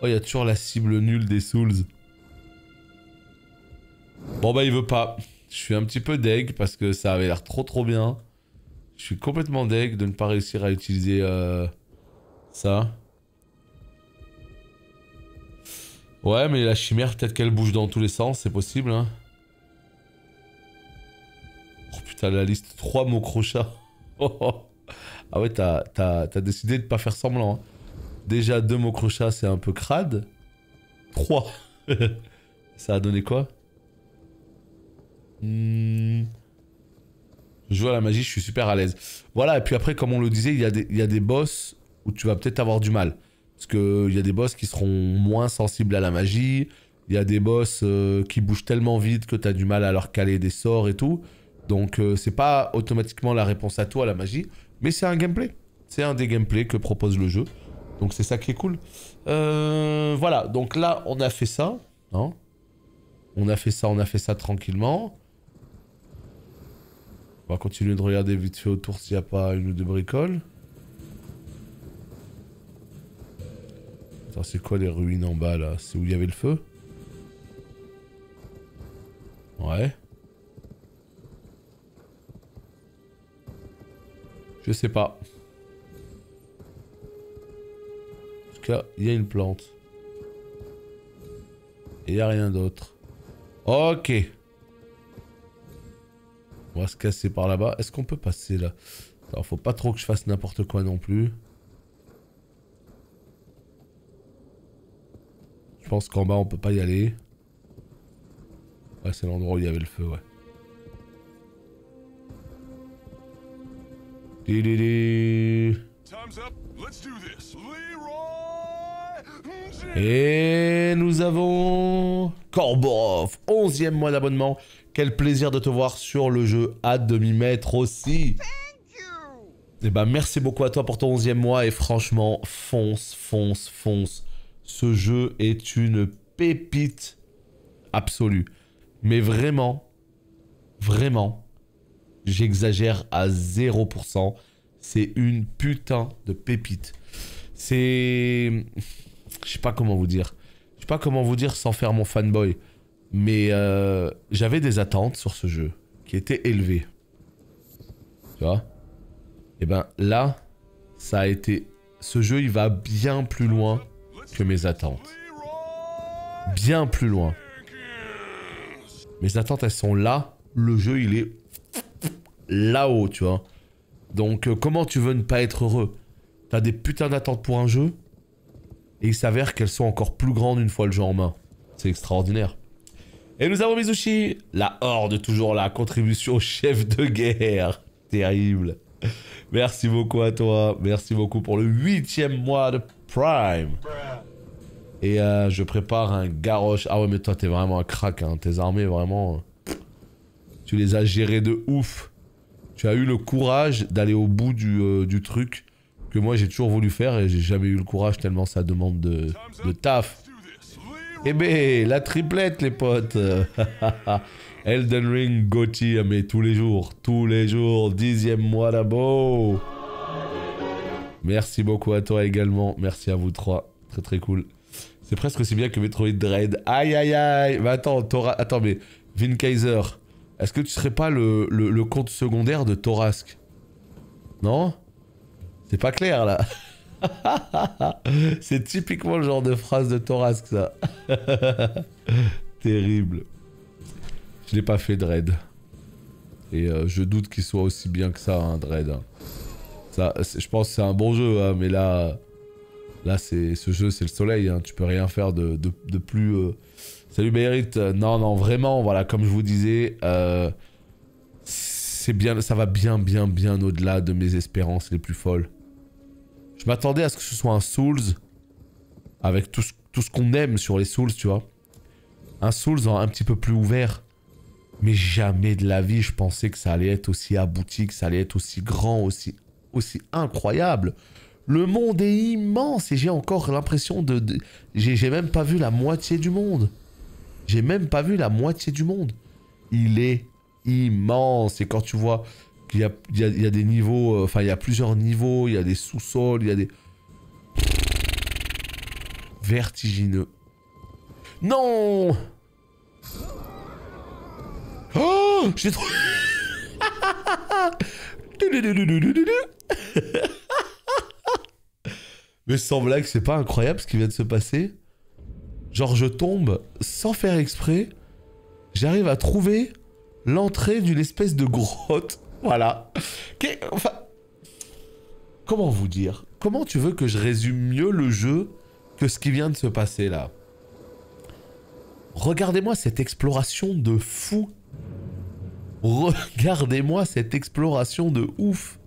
Oh, il y a toujours la cible nulle des Souls. Bon bah il veut pas. Je suis un petit peu deg parce que ça avait l'air trop bien. Je suis complètement deg de ne pas réussir à utiliser ça. Ouais mais la chimère peut-être qu'elle bouge dans tous les sens, c'est possible hein. Oh putain la liste 3 mots crochat. Ah ouais t'as décidé de pas faire semblant hein. Déjà 2 mots crochat c'est un peu crade. 3. Ça a donné quoi? Je joue à la magie, je suis super à l'aise. Voilà, et puis après, comme on le disait, il y a des boss où tu vas peut-être avoir du mal. Parce qu'il y a des boss qui seront moins sensibles à la magie. Il y a des boss qui bougent tellement vite que tu as du mal à leur caler des sorts et tout. Donc c'est pas automatiquement la réponse à toi, la magie. Mais c'est un gameplay. C'est un des gameplays que propose le jeu. Donc c'est ça qui est cool. Voilà, donc là, on a fait ça. Hein, on a fait ça tranquillement. On va continuer de regarder vite fait autour s'il n'y a pas une ou deux bricoles. Attends, c'est quoi les ruines en bas là? C'est où il y avait le feu? Ouais. Je sais pas. En tout cas, il y a une plante. Et il n'y a rien d'autre. Ok. On va se casser par là-bas. Est-ce qu'on peut passer là? Alors, faut pas trop que je fasse n'importe quoi non plus. Je pense qu'en bas, on peut pas y aller. Ouais, c'est l'endroit où il y avait le feu, ouais. Et nous avons Corborov, 11e mois d'abonnement. Quel plaisir de te voir sur le jeu, hâte de m'y mettre aussi. Et bah merci beaucoup à toi pour ton 11e mois et franchement, fonce. Ce jeu est une pépite absolue. Mais vraiment, j'exagère à 0%. C'est une putain de pépite. C'est... Je sais pas comment vous dire. Je sais pas comment vous dire sans faire mon fanboy. Mais j'avais des attentes sur ce jeu qui étaient élevées. Tu vois? Et ben là, ça a été... Ce jeu, il va bien plus loin que mes attentes. Bien plus loin. Mes attentes, elles sont là. Le jeu, il est là-haut, tu vois. Donc, comment tu veux ne pas être heureux? T'as des putains d'attentes pour un jeu et il s'avère qu'elles sont encore plus grandes une fois le jeu en main. C'est extraordinaire. Et nous avons Mizushi, la horde, toujours la contribution au chef de guerre. Terrible. Merci beaucoup à toi. Merci beaucoup pour le 8e mois de Prime. Et je prépare un Garrosh. Ah ouais, mais toi, t'es vraiment un crack. Hein. Tes armées, vraiment... Tu les as gérées de ouf. Tu as eu le courage d'aller au bout du truc que moi j'ai toujours voulu faire et j'ai jamais eu le courage tellement ça demande de taf. Eh ben, la triplette les potes. Elden Ring, Gotti, mais tous les jours, 10e mois d'abo. Merci beaucoup à toi également, merci à vous trois, très très cool. C'est presque aussi bien que Metroid Dread. Aïe aïe aïe. Mais attends, mais Vin Kaiser, est-ce que tu serais pas le compte secondaire de Torask? Non? C'est pas clair là. C'est typiquement le genre de phrase de Torask ça. Terrible. Je l'ai pas fait Dread. Et je doute qu'il soit aussi bien que ça, hein, Dread. Ça, je pense que c'est un bon jeu, hein, mais là ce jeu c'est le soleil, hein, tu peux rien faire de plus... Salut Bérit, non, vraiment, voilà, comme je vous disais, c'est bien, ça va bien au-delà de mes espérances les plus folles. Je m'attendais à ce que ce soit un Souls, avec tout ce qu'on aime sur les Souls, tu vois. Un Souls un petit peu plus ouvert. Mais jamais de la vie, je pensais que ça allait être aussi abouti, que ça allait être aussi grand, aussi incroyable. Le monde est immense et j'ai encore l'impression j'ai même pas vu la moitié du monde. J'ai même pas vu la moitié du monde. Il est immense. Et quand tu vois qu'il y a des niveaux... Enfin, il y a plusieurs niveaux, il y a des sous-sols, il y a des... Vertigineux. Non! Oh! J'ai trouvé... Mais sans blague, c'est pas incroyable ce qui vient de se passer? Genre je tombe sans faire exprès, j'arrive à trouver l'entrée d'une espèce de grotte. Voilà. Enfin... Comment vous dire? Comment tu veux que je résume mieux le jeu que ce qui vient de se passer là? Regardez-moi cette exploration de fou. Regardez-moi cette exploration de ouf.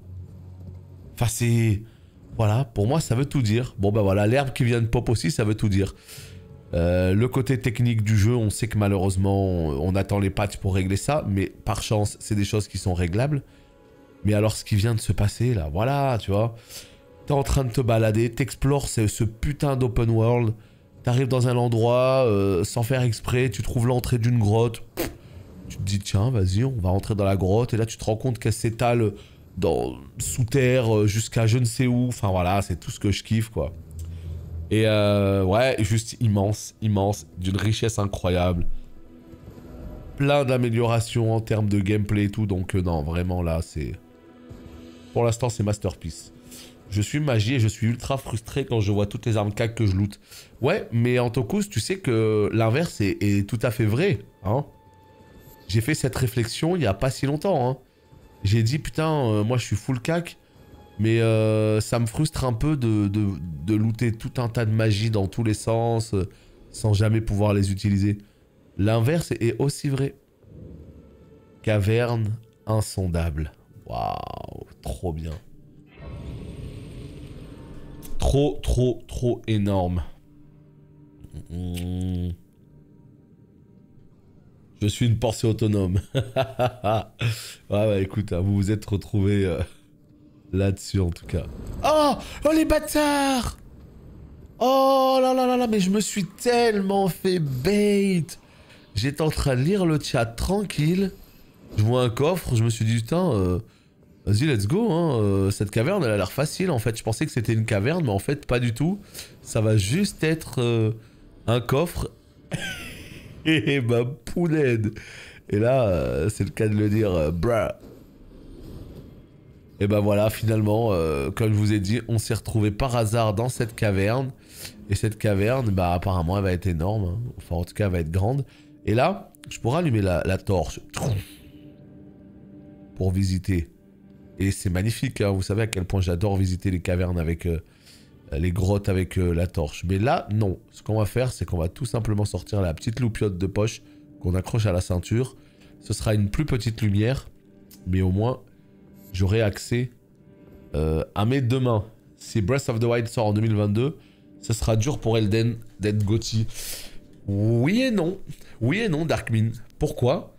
Enfin c'est... Voilà, pour moi ça veut tout dire. Bon bah voilà, l'herbe qui vient de pop aussi, ça veut tout dire. Le côté technique du jeu, on sait que malheureusement, on attend les patchs pour régler ça, mais par chance, c'est des choses qui sont réglables. Mais alors ce qui vient de se passer là, voilà, tu vois. T'es en train de te balader, t'explores ce putain d'open world. T'arrives dans un endroit, sans faire exprès, tu trouves l'entrée d'une grotte. Tu te dis tiens, vas-y, on va rentrer dans la grotte. Et là tu te rends compte qu'elle s'étale sous terre jusqu'à je ne sais où. Enfin voilà, c'est tout ce que je kiffe quoi. Et ouais, juste immense, d'une richesse incroyable. Plein d'améliorations en termes de gameplay et tout, donc non, vraiment là, c'est... Pour l'instant, c'est masterpiece. Je suis magie et je suis ultra frustré quand je vois toutes les armes cac que je loot. Ouais, mais Antokus, tu sais que l'inverse est tout à fait vrai, hein. J'ai fait cette réflexion il y a pas si longtemps, hein. J'ai dit, putain, moi je suis full cac. Mais ça me frustre un peu de looter tout un tas de magie dans tous les sens sans jamais pouvoir les utiliser. L'inverse est aussi vrai. Caverne insondable. Waouh, trop bien. Trop énorme. Je suis une pensée autonome. Ouais, écoute, hein, vous vous êtes retrouvés... là-dessus en tout cas. Oh les bâtards! Oh là, mais je me suis tellement fait bait. J'étais en train de lire le chat tranquille. Je vois un coffre, je me suis dit putain, vas-y let's go, hein. Cette caverne elle a l'air facile en fait. Je pensais que c'était une caverne, mais en fait pas du tout. Ça va juste être un coffre. Et ma poulaine. Et là, c'est le cas de le dire, bruh. Et ben voilà, finalement, comme je vous ai dit, on s'est retrouvé par hasard dans cette caverne. Et cette caverne, bah apparemment, elle va être énorme. Hein. Enfin, en tout cas, elle va être grande. Et là, je pourrais allumer la torche. Pour visiter. Et c'est magnifique, hein. Vous savez à quel point j'adore visiter les cavernes avec... les grottes avec la torche. Mais là, non. Ce qu'on va faire, c'est qu'on va tout simplement sortir la petite loupiote de poche qu'on accroche à la ceinture. Ce sera une plus petite lumière. Mais au moins... j'aurai accès à mes deux mains. Si Breath of the Wild sort en 2022, ce sera dur pour Elden d'être Gotti. Oui et non, Darkmin. Pourquoi?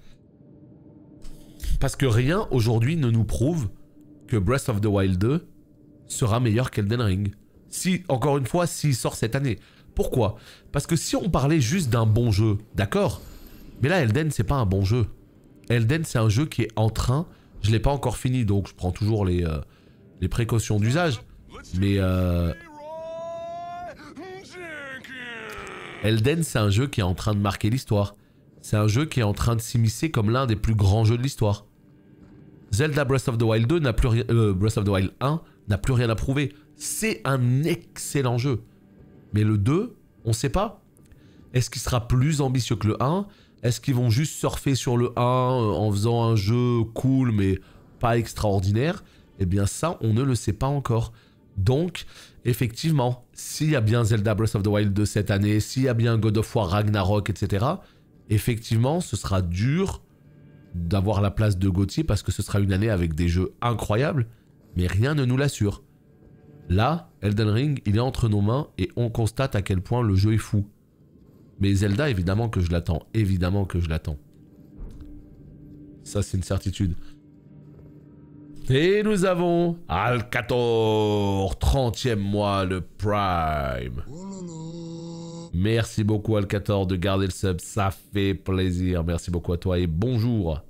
Parce que rien aujourd'hui ne nous prouve que Breath of the Wild 2 sera meilleur qu'Elden Ring. Si, encore une fois, s'il sort cette année. Pourquoi? Parce que si on parlait juste d'un bon jeu, d'accord? Mais là, Elden, c'est pas un bon jeu. Elden, c'est un jeu qui est en train... Je l'ai pas encore fini, donc je prends toujours les précautions d'usage. Mais Elden, c'est un jeu qui est en train de marquer l'histoire. C'est un jeu qui est en train de s'immiscer comme l'un des plus grands jeux de l'histoire. Zelda Breath of the Wild 2 n'a plus rien... Breath of the Wild 1 n'a plus rien à prouver. C'est un excellent jeu. Mais le 2, on sait pas. Est-ce qu'il sera plus ambitieux que le 1? Est-ce qu'ils vont juste surfer sur le 1 en faisant un jeu cool mais pas extraordinaire? Eh bien ça, on ne le sait pas encore. Donc, effectivement, s'il y a bien Zelda Breath of the Wild 2 cette année, s'il y a bien God of War Ragnarok, etc., effectivement, ce sera dur d'avoir la place de GOTY parce que ce sera une année avec des jeux incroyables, mais rien ne nous l'assure. Là, Elden Ring, il est entre nos mains et on constate à quel point le jeu est fou. Mais Zelda, évidemment que je l'attends. Évidemment que je l'attends. Ça, c'est une certitude. Et nous avons Alcator, 30e mois, le Prime. Merci beaucoup Alcator de garder le sub, ça fait plaisir. Merci beaucoup à toi et bonjour.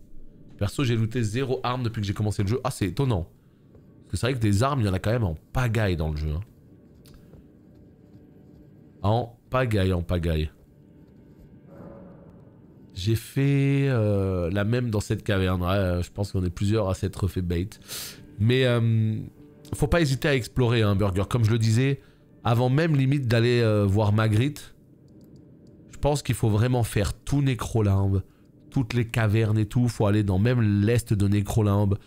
Perso, j'ai looté 0 arme depuis que j'ai commencé le jeu. Ah, c'est étonnant. Parce que c'est vrai que des armes, il y en a quand même en pagaille dans le jeu. En pagaille, en pagaille. J'ai fait la même dans cette caverne. Ouais, je pense qu'on est plusieurs à s'être refait bait. Mais faut pas hésiter à explorer un burger. Comme je le disais, avant même limite d'aller voir Magritte, je pense qu'il faut vraiment faire tout Nécrolimbe, toutes les cavernes et tout. Faut aller dans même l'est de Nécrolimbe.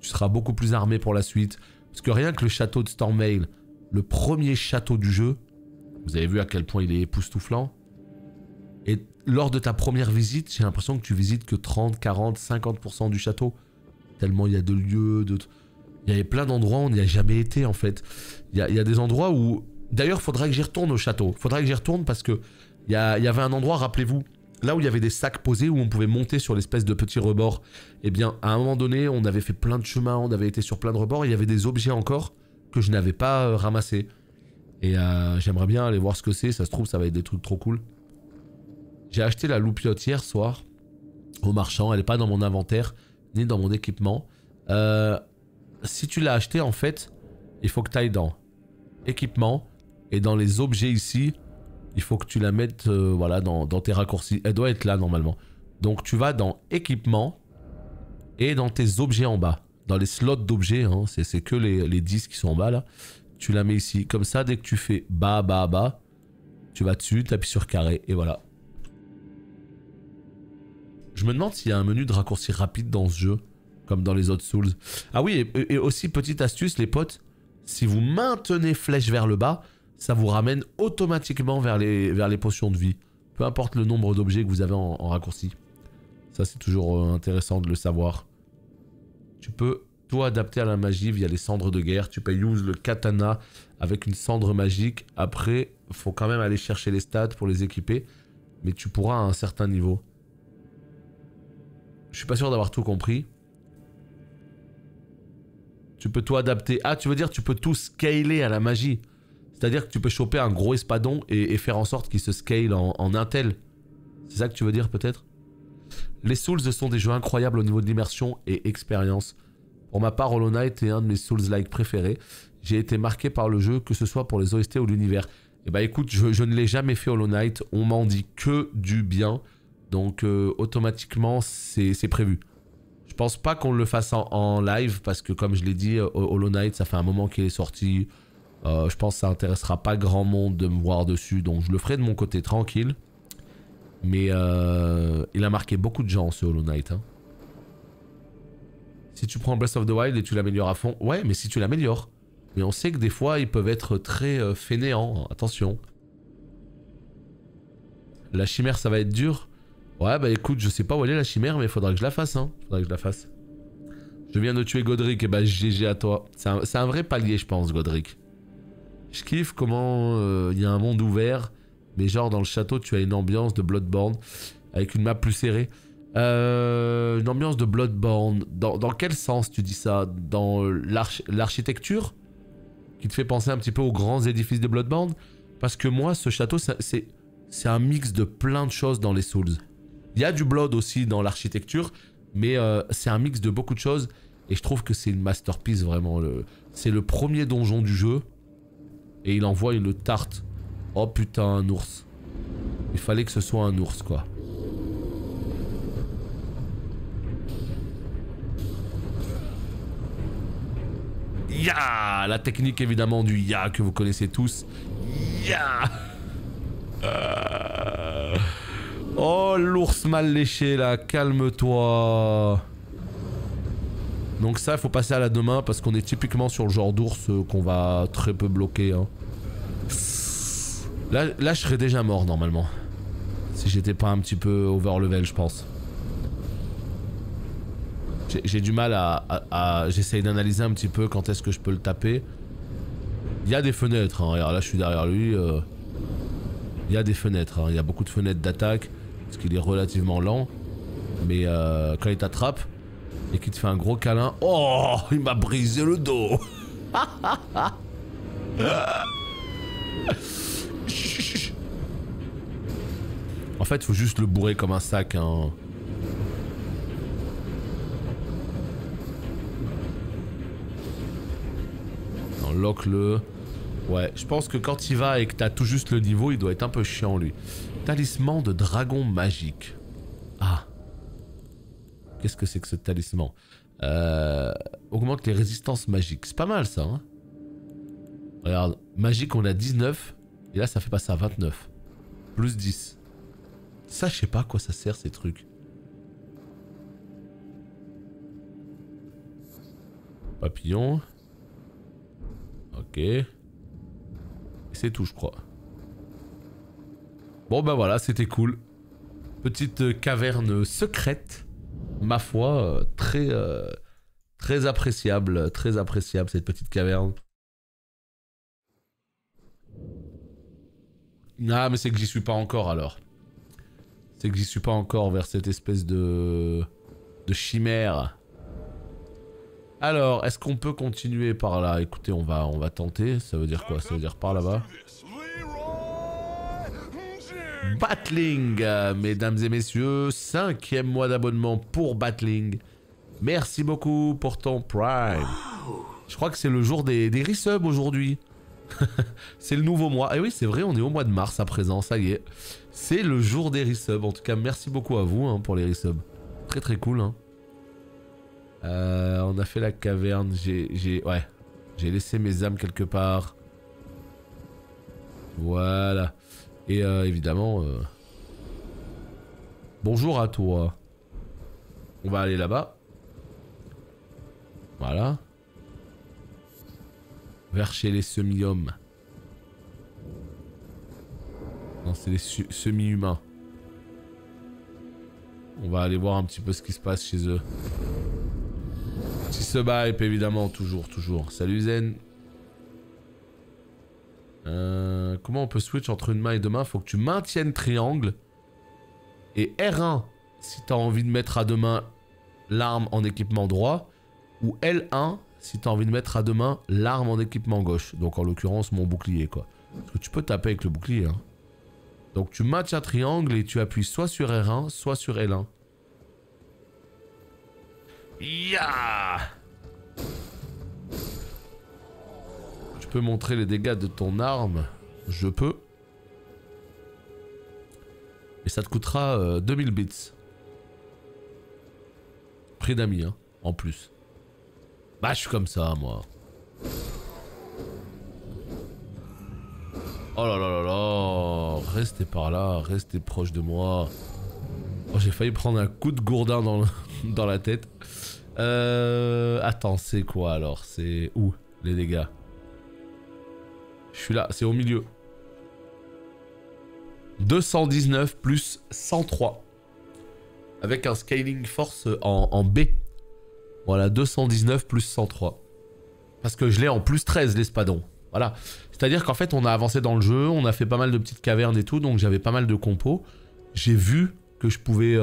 Tu seras beaucoup plus armé pour la suite. Parce que rien que le château de Stormveil, le premier château du jeu, vous avez vu à quel point il est époustouflant. Et lors de ta première visite, j'ai l'impression que tu visites que 30, 40, 50% du château. Tellement il y a de lieux, il y a plein d'endroits où on n'y a jamais été en fait. Il y a des endroits où... D'ailleurs, il faudrait que j'y retourne au château. Il faudrait que j'y retourne parce que il y avait un endroit, rappelez-vous, là où il y avait des sacs posés, où on pouvait monter sur l'espèce de petit rebord. Eh bien, à un moment donné, on avait fait plein de chemins, on avait été sur plein de rebords, et il y avait des objets encore que je n'avais pas ramassés. Et j'aimerais bien aller voir ce que c'est, ça se trouve, ça va être des trucs trop cool. J'ai acheté la loupiote hier soir au marchand, elle n'est pas dans mon inventaire, ni dans mon équipement. Si tu l'as acheté, en fait, il faut que tu ailles dans équipement, et dans les objets ici, il faut que tu la mettes voilà, dans tes raccourcis. Elle doit être là normalement. Donc tu vas dans équipement et dans tes objets en bas. Dans les slots d'objets, hein, c'est que les 10 qui sont en bas là. Tu la mets ici. Comme ça, dès que tu fais bas, bas, bas, tu vas dessus, tu appuies sur carré et voilà. Je me demande s'il y a un menu de raccourci rapide dans ce jeu, comme dans les autres Souls. Ah oui, et aussi petite astuce les potes, si vous maintenez flèche vers le bas, ça vous ramène automatiquement vers les potions de vie. Peu importe le nombre d'objets que vous avez en raccourci. Ça c'est toujours intéressant de le savoir. Tu peux toi adapter à la magie via les cendres de guerre. Tu peux use le katana avec une cendre magique. Après, faut quand même aller chercher les stats pour les équiper. Mais tu pourras à un certain niveau. Je suis pas sûr d'avoir tout compris. Tu peux tout adapter. Ah, tu veux dire tu peux tout scaler à la magie. C'est-à-dire que tu peux choper un gros espadon et faire en sorte qu'il se scale en intel. C'est ça que tu veux dire peut-être? Les Souls sont des jeux incroyables au niveau de l'immersion et expérience. Pour ma part, Hollow Knight est un de mes Souls-like préférés. J'ai été marqué par le jeu, que ce soit pour les OST ou l'univers. Et bah écoute, je ne l'ai jamais fait Hollow Knight. On m'en dit que du bien. Donc automatiquement, c'est prévu. Je pense pas qu'on le fasse en live parce que comme je l'ai dit, Hollow Knight, ça fait un moment qu'il est sorti. Je pense que ça intéressera pas grand monde de me voir dessus, donc je le ferai de mon côté tranquille. Mais il a marqué beaucoup de gens ce Hollow Knight. Hein. Si tu prends Breath of the Wild et tu l'améliores à fond, ouais, mais si tu l'améliores. Mais on sait que des fois ils peuvent être très fainéants, attention. La chimère ça va être dur. Ouais bah écoute, je sais pas où elle est la chimère, mais il faudra que je la fasse. Hein. Faudra que je la fasse. Je viens de tuer Godric, et bah GG à toi. C'est un vrai palier je pense, Godric. Je kiffe comment y a un monde ouvert, mais genre dans le château tu as une ambiance de Bloodborne, avec une map plus serrée. Une ambiance de Bloodborne, dans quel sens tu dis ça? Dans l'architecture? qui te fait penser un petit peu aux grands édifices de Bloodborne. Parce que moi, ce château, c'est un mix de plein de choses dans les Souls. Il y a du Blood aussi dans l'architecture, mais c'est un mix de beaucoup de choses. Et je trouve que c'est une masterpiece vraiment. C'est le premier donjon du jeu. Et il envoie une tarte. Oh putain, un ours. Il fallait que ce soit un ours, quoi. Ya, la technique évidemment du ya que vous connaissez tous. Ya. Oh, l'ours mal léché là, calme-toi. Donc ça, il faut passer à la demain parce qu'on est typiquement sur le genre d'ours qu'on va très peu bloquer. Hein. Là, je serais déjà mort normalement. Si j'étais pas un petit peu over level, je pense. J'ai du mal à j'essaye d'analyser un petit peu quand est-ce que je peux le taper. Il y a des fenêtres, hein. Regarde, là je suis derrière lui. Il y a des fenêtres, hein. Il y a beaucoup de fenêtres d'attaque. Parce qu'il est relativement lent. Mais quand il t'attrape et qu'il te fait un gros câlin... Oh, il m'a brisé le dos. En fait, il faut juste le bourrer comme un sac, hein. Lock-le. Ouais, je pense que quand il va et que t'as tout juste le niveau, il doit être un peu chiant lui. Talisman de dragon magique. Ah. Qu'est-ce que c'est que ce talisman? Augmente les résistances magiques. C'est pas mal ça, hein. Regarde, magique on a 19. Et là ça fait passer à 29. Plus 10. Ça je sais pas à quoi ça sert ces trucs. Papillon. Ok. C'est tout, je crois. Bon, bah voilà, c'était cool. Petite caverne secrète. Ma foi, très appréciable. Très appréciable, cette petite caverne. Ah, mais c'est que j'y suis pas encore, alors. C'est que j'y suis pas encore vers cette espèce de chimère. Alors, est-ce qu'on peut continuer par là? Écoutez, on va tenter. Ça veut dire quoi? Ça veut dire par là-bas. Battling, mesdames et messieurs. 5e mois d'abonnement pour Battling. Merci beaucoup pour ton Prime. Je crois que c'est le jour des resubs aujourd'hui. C'est le nouveau mois. Et oui, c'est vrai, on est au mois de mars à présent, ça y est. C'est le jour des resubs. En tout cas, merci beaucoup à vous hein, pour les resubs. Très très cool, hein. On a fait la caverne, j'ai laissé mes âmes quelque part. Voilà. Et évidemment... Bonjour à toi. On va aller là-bas. Voilà. Vers chez les semi-hommes. Non, c'est les semi-humains. On va aller voir un petit peu ce qui se passe chez eux. Si se hype évidemment, toujours. Salut Zen. Comment on peut switch entre une main et deux mains? Faut que tu maintiennes triangle. Et R1 si t'as envie de mettre à deux mains l'arme en équipement droit. Ou L1 si t'as envie de mettre à deux mains l'arme en équipement gauche. Donc en l'occurrence mon bouclier quoi. Parce que tu peux taper avec le bouclier. Hein. Donc tu maintiens triangle et tu appuies soit sur R1 soit sur L1. Ya! Tu peux montrer les dégâts de ton arme? Je peux. Et ça te coûtera 2000 bits. Prix d'amis, hein, en plus. Bah, je suis comme ça, moi. Oh là là là là. Restez par là, restez proche de moi. Oh, j'ai failli prendre un coup de gourdin dans la tête. Attends, c'est quoi alors? C'est où les dégâts? Je suis là, c'est au milieu. 219 plus 103. Avec un scaling force en B. Voilà, 219 plus 103. Parce que je l'ai en plus 13 l'espadon. Voilà. C'est-à-dire qu'en fait on a avancé dans le jeu, on a fait pas mal de petites cavernes et tout, donc j'avais pas mal de compos. J'ai vu que je pouvais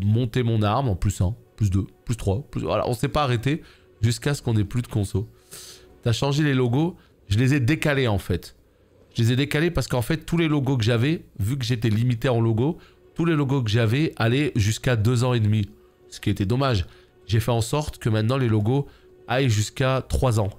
monter mon arme en plus 1, plus 2, plus 3, plus... Voilà, on s'est pas arrêté jusqu'à ce qu'on ait plus de conso. T'as changé les logos? Je les ai décalés en fait. Je les ai décalés parce qu'en fait, tous les logos que j'avais, vu que j'étais limité en logo, tous les logos que j'avais allaient jusqu'à 2 ans et demi. Ce qui était dommage. J'ai fait en sorte que maintenant les logos aillent jusqu'à 3 ans.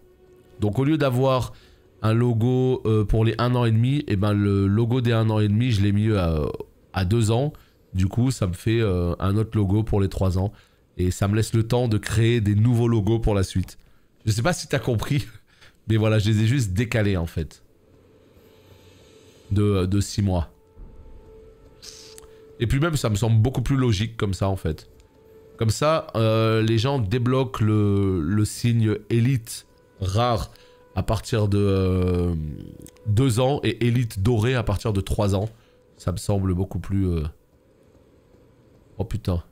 Donc au lieu d'avoir un logo pour les 1 an et demi, et ben le logo des 1 an et demi, je l'ai mis à 2 ans. Du coup, ça me fait un autre logo pour les 3 ans. Et ça me laisse le temps de créer des nouveaux logos pour la suite. Je sais pas si t'as compris, mais voilà, je les ai juste décalés en fait. De 6 mois. Et puis même, ça me semble beaucoup plus logique comme ça en fait. Comme ça, les gens débloquent le signe élite rare à partir de 2 ans et élite doré à partir de 3 ans. Ça me semble beaucoup plus... Oh putain.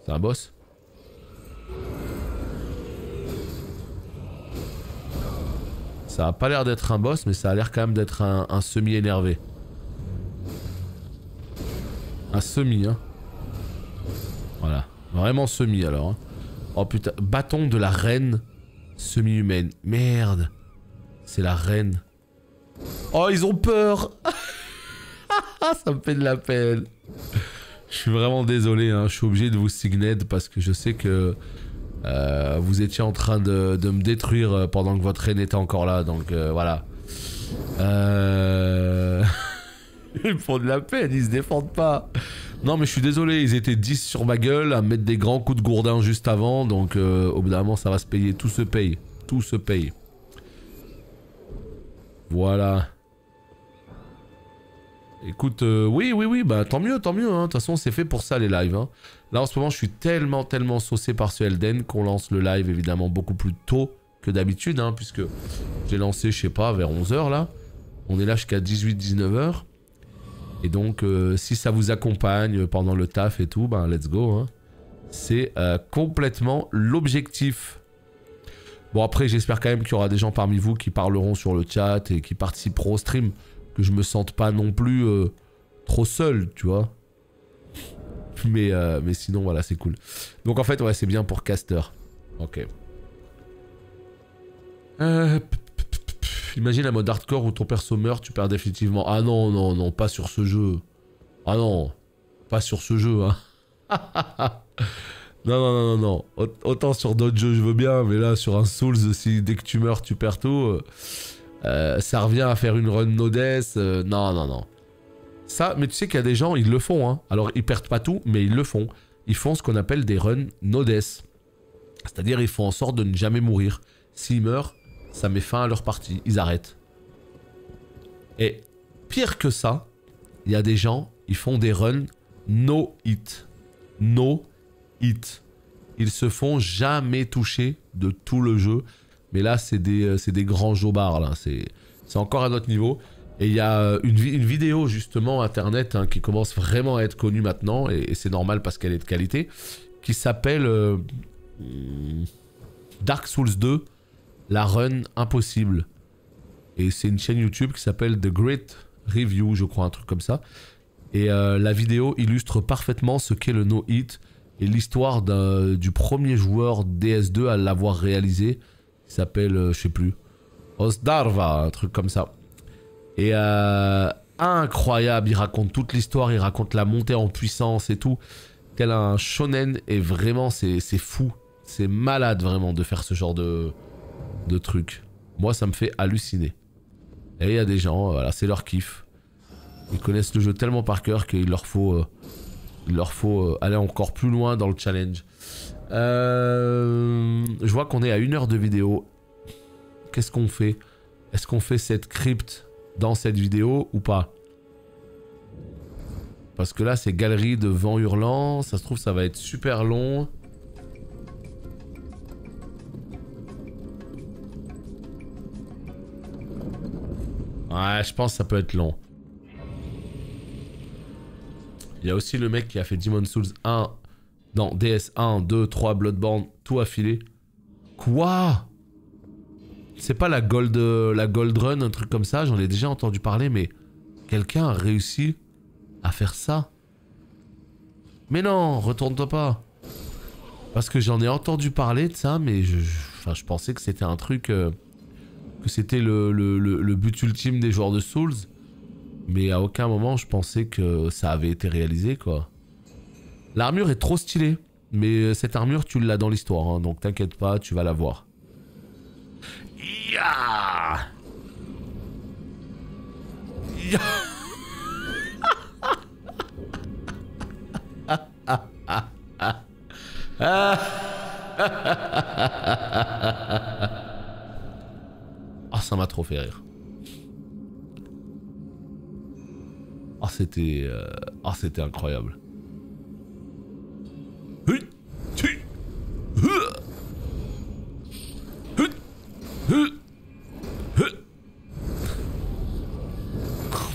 C'est un boss? Ça a pas l'air d'être un boss, mais ça a l'air quand même d'être un semi-énervé. Un semi, hein. Voilà. Vraiment semi, alors. Hein. Oh putain. Bâton de la reine semi-humaine. Merde. C'est la reine. Oh, ils ont peur. Ça me fait de la peine. Je suis vraiment désolé, hein. Je suis obligé de vous signer parce que je sais que vous étiez en train de me détruire pendant que votre reine était encore là, donc voilà. Ils me font de la peine, ils se défendent pas. Non mais je suis désolé, ils étaient 10 sur ma gueule à mettre des grands coups de gourdin juste avant, donc au bout d'un moment ça va se payer, tout se paye. Tout se paye. Voilà. Écoute, oui, bah tant mieux, hein. De toute façon, c'est fait pour ça les lives. Hein. Là, en ce moment, je suis tellement saucé par ce Elden qu'on lance le live évidemment beaucoup plus tôt que d'habitude, hein, puisque j'ai lancé, je sais pas, vers 11h là. On est là jusqu'à 18-19h. Et donc, si ça vous accompagne pendant le taf et tout, ben let's go. Hein. C'est complètement l'objectif. Bon, après, j'espère quand même qu'il y aura des gens parmi vous qui parleront sur le chat et qui participeront au stream. Que je me sente pas non plus trop seul, tu vois. Mais sinon, voilà, c'est cool. Donc en fait, ouais, c'est bien pour caster. Ok. Imagine un mode hardcore où ton perso meurt, tu perds définitivement. Ah non, non, non, pas sur ce jeu. Ah non, pas sur ce jeu, hein. Non, non, non, non, non. Autant sur d'autres jeux, je veux bien, mais là, sur un Souls, si dès que tu meurs, tu perds tout... ça revient à faire une run no death. Non, non, non. Ça, mais tu sais qu'il y a des gens, ils le font. Hein. Alors, ils perdent pas tout, mais ils le font. Ils font ce qu'on appelle des runs no death. C'est-à-dire, ils font en sorte de ne jamais mourir. S'ils meurent, ça met fin à leur partie. Ils arrêtent. Et pire que ça, il y a des gens, ils font des runs no hit. No hit. Ils se font jamais toucher de tout le jeu. Mais là, c'est des grands jobards, là. C'est encore à notre niveau. Et il y a une vidéo, justement, internet, hein, qui commence vraiment à être connue maintenant, et c'est normal parce qu'elle est de qualité, qui s'appelle Dark Souls 2, la run impossible. Et c'est une chaîne YouTube qui s'appelle The Great Review, je crois, un truc comme ça. Et la vidéo illustre parfaitement ce qu'est le no-hit et l'histoire du premier joueur DS2 à l'avoir réalisé. Il s'appelle, je sais plus, Osdarva, un truc comme ça. Et incroyable, il raconte toute l'histoire, il raconte la montée en puissance et tout. Tel un shonen, et vraiment, c'est fou. C'est malade, vraiment, de faire ce genre de truc. Moi, ça me fait halluciner. Et il y a des gens, voilà, c'est leur kiff. Ils connaissent le jeu tellement par cœur qu'il leur faut, aller encore plus loin dans le challenge. Je vois qu'on est à 1 heure de vidéo. Qu'est-ce qu'on fait? Est-ce qu'on fait cette crypte dans cette vidéo ou pas? Parce que là, c'est galerie de vent hurlant. Ça se trouve, ça va être super long. Ouais, je pense que ça peut être long. Il y a aussi le mec qui a fait Demon's Souls 1... Non, DS 1, 2, 3, Bloodborne, tout affilé. Quoi? C'est pas la Gold Run, un truc comme ça, j'en ai déjà entendu parler, mais... Quelqu'un a réussi à faire ça? Mais non, retourne-toi pas. Parce que j'en ai entendu parler de ça, mais je pensais que c'était un truc que c'était le but ultime des joueurs de Souls. Mais à aucun moment je pensais que ça avait été réalisé quoi. L'armure est trop stylée. Mais cette armure tu l'as dans l'histoire, hein, donc t'inquiète pas, tu vas la voir. Ya ya Ah, ça m'a trop fait rire. Ah, c'était incroyable. Oh,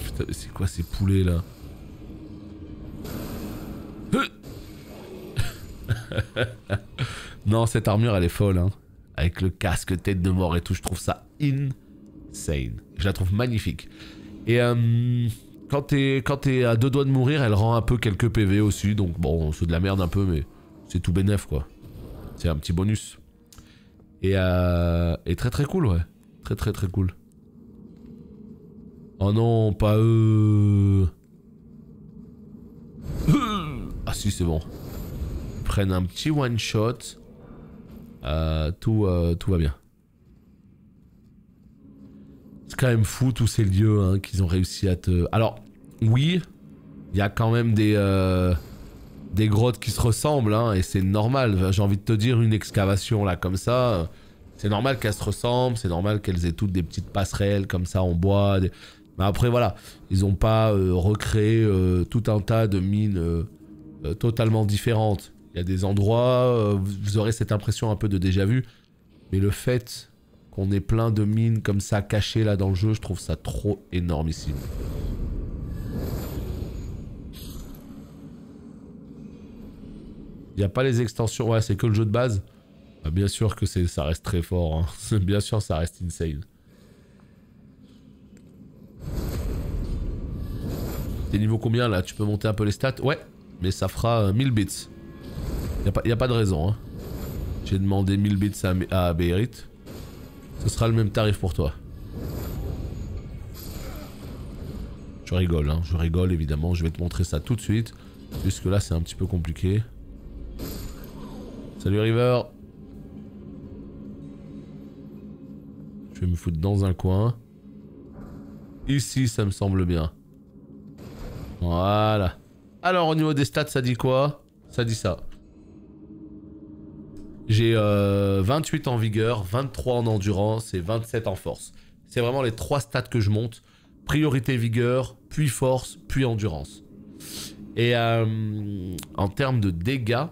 putain, mais c'est quoi ces poulets là? Non, cette armure elle est folle, hein. Avec le casque, tête de mort et tout, je trouve ça insane. Je la trouve magnifique. Et quand t'es à 2 doigts de mourir, elle rend un peu quelques PV aussi. Donc bon, c'est de la merde un peu, mais c'est tout bénef quoi. C'est un petit bonus. Et très très cool, ouais. Très très très cool. Oh non, pas eux. Ah si, c'est bon. Ils prennent un petit one shot. Tout va bien. C'est quand même fou tous ces lieux hein, qu'ils ont réussi à te... Alors, oui, il y a quand même des grottes qui se ressemblent, hein, et c'est normal. J'ai envie de te dire, une excavation là comme ça, c'est normal qu'elles se ressemblent, c'est normal qu'elles aient toutes des petites passerelles comme ça en bois. Mais après voilà, ils n'ont pas recréé tout un tas de mines totalement différentes. Il y a des endroits, vous aurez cette impression un peu de déjà vu, mais le fait qu'on ait plein de mines comme ça cachées là dans le jeu, je trouve ça trop énormissime. Il n'y a pas les extensions, ouais c'est que le jeu de base. Bah, bien sûr que ça reste très fort, hein. Bien sûr ça reste insane. T'es niveau combien là? Tu peux monter un peu les stats? Ouais, mais ça fera 1000 bits. Y a pas de raison, hein. J'ai demandé 1000 bits à Beirut. Ce sera le même tarif pour toi. Je rigole, hein. Je rigole évidemment. Je vais te montrer ça tout de suite. Puisque là c'est un petit peu compliqué. Salut River. Je vais me foutre dans un coin. Ici ça me semble bien. Voilà. Alors au niveau des stats ça dit quoi? Ça dit ça. J'ai 28 en vigueur, 23 en endurance et 27 en force. C'est vraiment les 3 stats que je monte. Priorité vigueur, puis force, puis endurance. Et en termes de dégâts,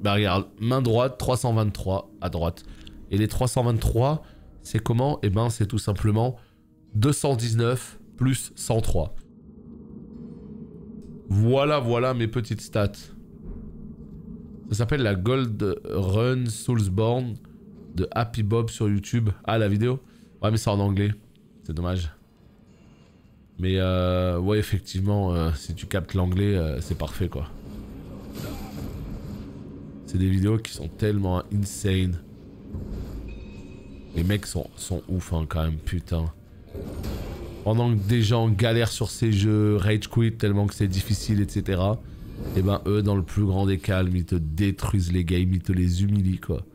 bah regarde, main droite, 323 à droite. Et les 323, c'est comment? Eh ben c'est tout simplement 219 plus 103. Voilà mes petites stats. Ça s'appelle la Gold Run Soulsborne de Happy Bob sur YouTube. Ah, la vidéo? Ouais, mais c'est en anglais. C'est dommage. Mais ouais, effectivement, si tu captes l'anglais, c'est parfait, quoi. C'est des vidéos qui sont tellement insane. Les mecs sont ouf, hein, quand même, putain. Pendant que des gens galèrent sur ces jeux, rage quit tellement que c'est difficile, etc. Et ben eux, dans le plus grand des calmes, ils te détruisent les games, ils te les humilient, quoi.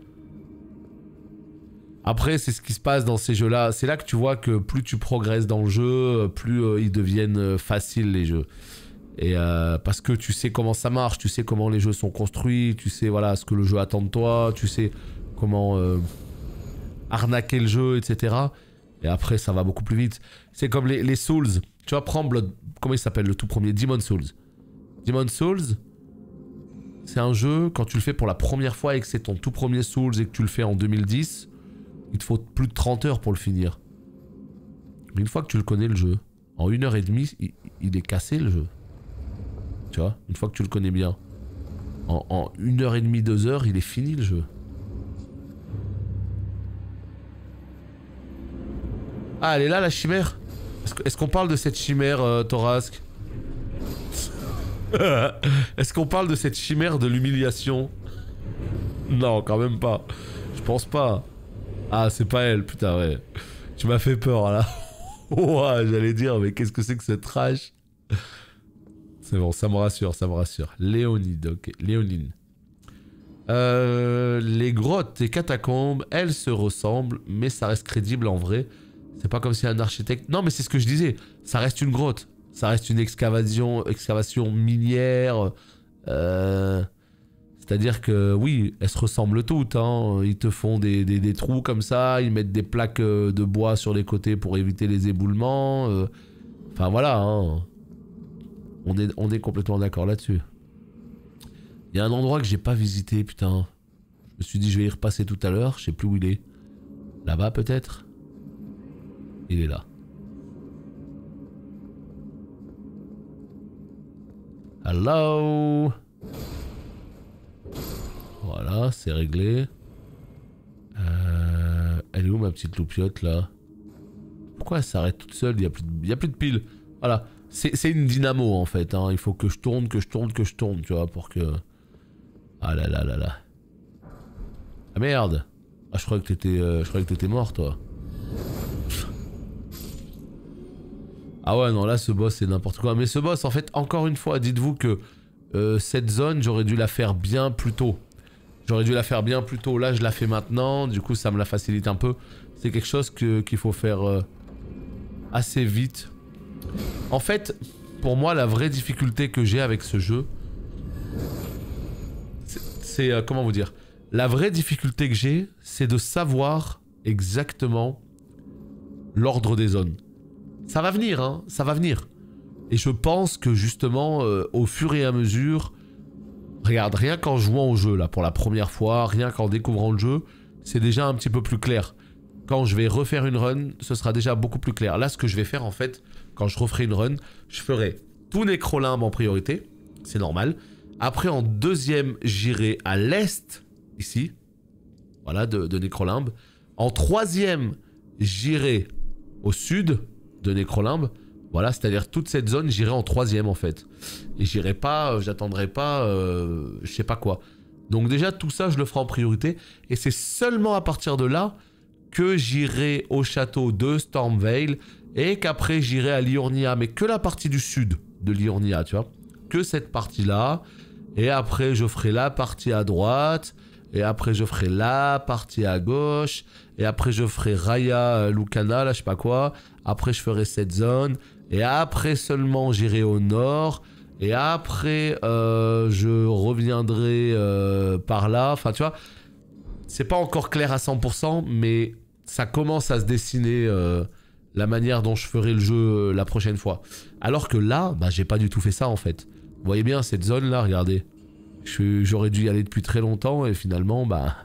Après, c'est ce qui se passe dans ces jeux-là. C'est là que tu vois que plus tu progresses dans le jeu, plus ils deviennent faciles, les jeux. Et parce que tu sais comment ça marche, tu sais comment les jeux sont construits, tu sais voilà ce que le jeu attend de toi, tu sais comment arnaquer le jeu, etc. Et après, ça va beaucoup plus vite. C'est comme les Souls. Tu vas prendre Blood... Comment il s'appelle le tout premier? Demon's Souls. Demon's Souls, c'est un jeu, quand tu le fais pour la première fois et que c'est ton tout premier Souls et que tu le fais en 2010, il te faut plus de 30 heures pour le finir. Mais une fois que tu le connais le jeu, en 1h30, il est cassé le jeu. Tu vois, une fois que tu le connais bien. En 1h30, 2 heures, il est fini le jeu. Ah, elle est là la chimère? Est-ce qu'on parle de cette chimère, Torasque? Est-ce qu'on parle de cette chimère de l'humiliation? Non, quand même pas. Je pense pas. Ah, c'est pas elle, putain, ouais. Tu m'as fait peur, là. Ouah, j'allais dire, mais qu'est-ce que c'est que ce trash? C'est bon, ça me rassure, ça me rassure. Léonide, ok. Léonine. Les grottes et catacombes, elles se ressemblent, mais ça reste crédible en vrai. C'est pas comme si un architecte... Non, mais c'est ce que je disais. Ça reste une grotte. Ça reste une excavation minière. C'est-à-dire que, oui, elles se ressemblent toutes. Hein. Ils te font des trous comme ça. Ils mettent des plaques de bois sur les côtés pour éviter les éboulements. Enfin, voilà. Hein. On est complètement d'accord là-dessus. Il y a un endroit que j'ai pas visité, putain. Je me suis dit, je vais y repasser tout à l'heure. Je sais plus où il est. Là-bas, peut-être? Il est là. Hello. Voilà, c'est réglé. Elle est où ma petite loupiote là? Pourquoi elle s'arrête toute seule? Il y a plus de piles. Voilà. C'est une dynamo en fait. Hein. Il faut que je tourne, que je tourne, que je tourne, tu vois, pour que... Ah là là là là. Ah merde. Ah je croyais que t'étais mort toi. Ah ouais non là ce boss c'est n'importe quoi. Mais ce boss en fait encore une fois dites-vous que cette zone j'aurais dû la faire bien plus tôt. J'aurais dû la faire bien plus tôt. Là je la fais maintenant. Du coup ça me la facilite un peu. C'est quelque chose qu'il faut faire assez vite. En fait pour moi la vraie difficulté que j'ai avec ce jeu... C'est comment vous dire? La vraie difficulté que j'ai, c'est de savoir exactement l'ordre des zones. Ça va venir, hein, ça va venir. Et je pense que justement, au fur et à mesure, regarde, rien qu'en jouant au jeu là pour la première fois, rien qu'en découvrant le jeu, c'est déjà un petit peu plus clair. Quand je vais refaire une run, ce sera déjà beaucoup plus clair. Là, ce que je vais faire en fait, quand je referai une run, je ferai tout Nécrolimbe en priorité, c'est normal. Après, en deuxième, j'irai à l'est, ici. Voilà, de Nécrolimbe. En troisième, j'irai au sud de Nécrolimbe. Voilà, c'est-à-dire toute cette zone, j'irai en troisième, en fait. Et j'irai pas, j'attendrai pas, je sais pas quoi. Donc déjà, tout ça, je le ferai en priorité. Et c'est seulement à partir de là que j'irai au château de Stormveil. Et qu'après, j'irai à Liurnia. Mais que la partie du sud de Liurnia, tu vois. Que cette partie-là... Et après, je ferai la partie à droite. Et après, je ferai la partie à gauche. Et après, je ferai Raya Lucana, là, je sais pas quoi. Après, je ferai cette zone. Et après seulement, j'irai au nord. Et après, je reviendrai par là. Enfin, tu vois, c'est pas encore clair à 100%, mais ça commence à se dessiner la manière dont je ferai le jeu la prochaine fois. Alors que là, bah, j'ai pas du tout fait ça, en fait. Vous voyez bien cette zone là, regardez. J'aurais dû y aller depuis très longtemps et finalement, bah...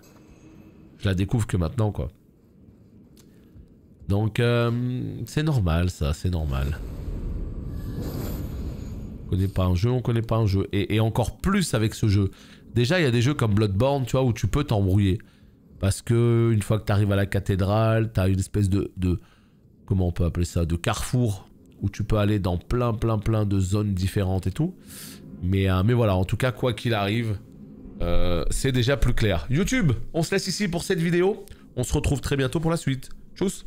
Je la découvre que maintenant, quoi. Donc, c'est normal ça, c'est normal. On connaît pas un jeu, on connaît pas un jeu. Et encore plus avec ce jeu. Déjà, il y a des jeux comme Bloodborne, tu vois, où tu peux t'embrouiller. Parce que une fois que tu arrives à la cathédrale, tu as une espèce de... Comment on peut appeler ça? De carrefour. Où tu peux aller dans plein de zones différentes et tout. Mais voilà, en tout cas, quoi qu'il arrive, c'est déjà plus clair. YouTube, on se laisse ici pour cette vidéo. On se retrouve très bientôt pour la suite. Tchuss!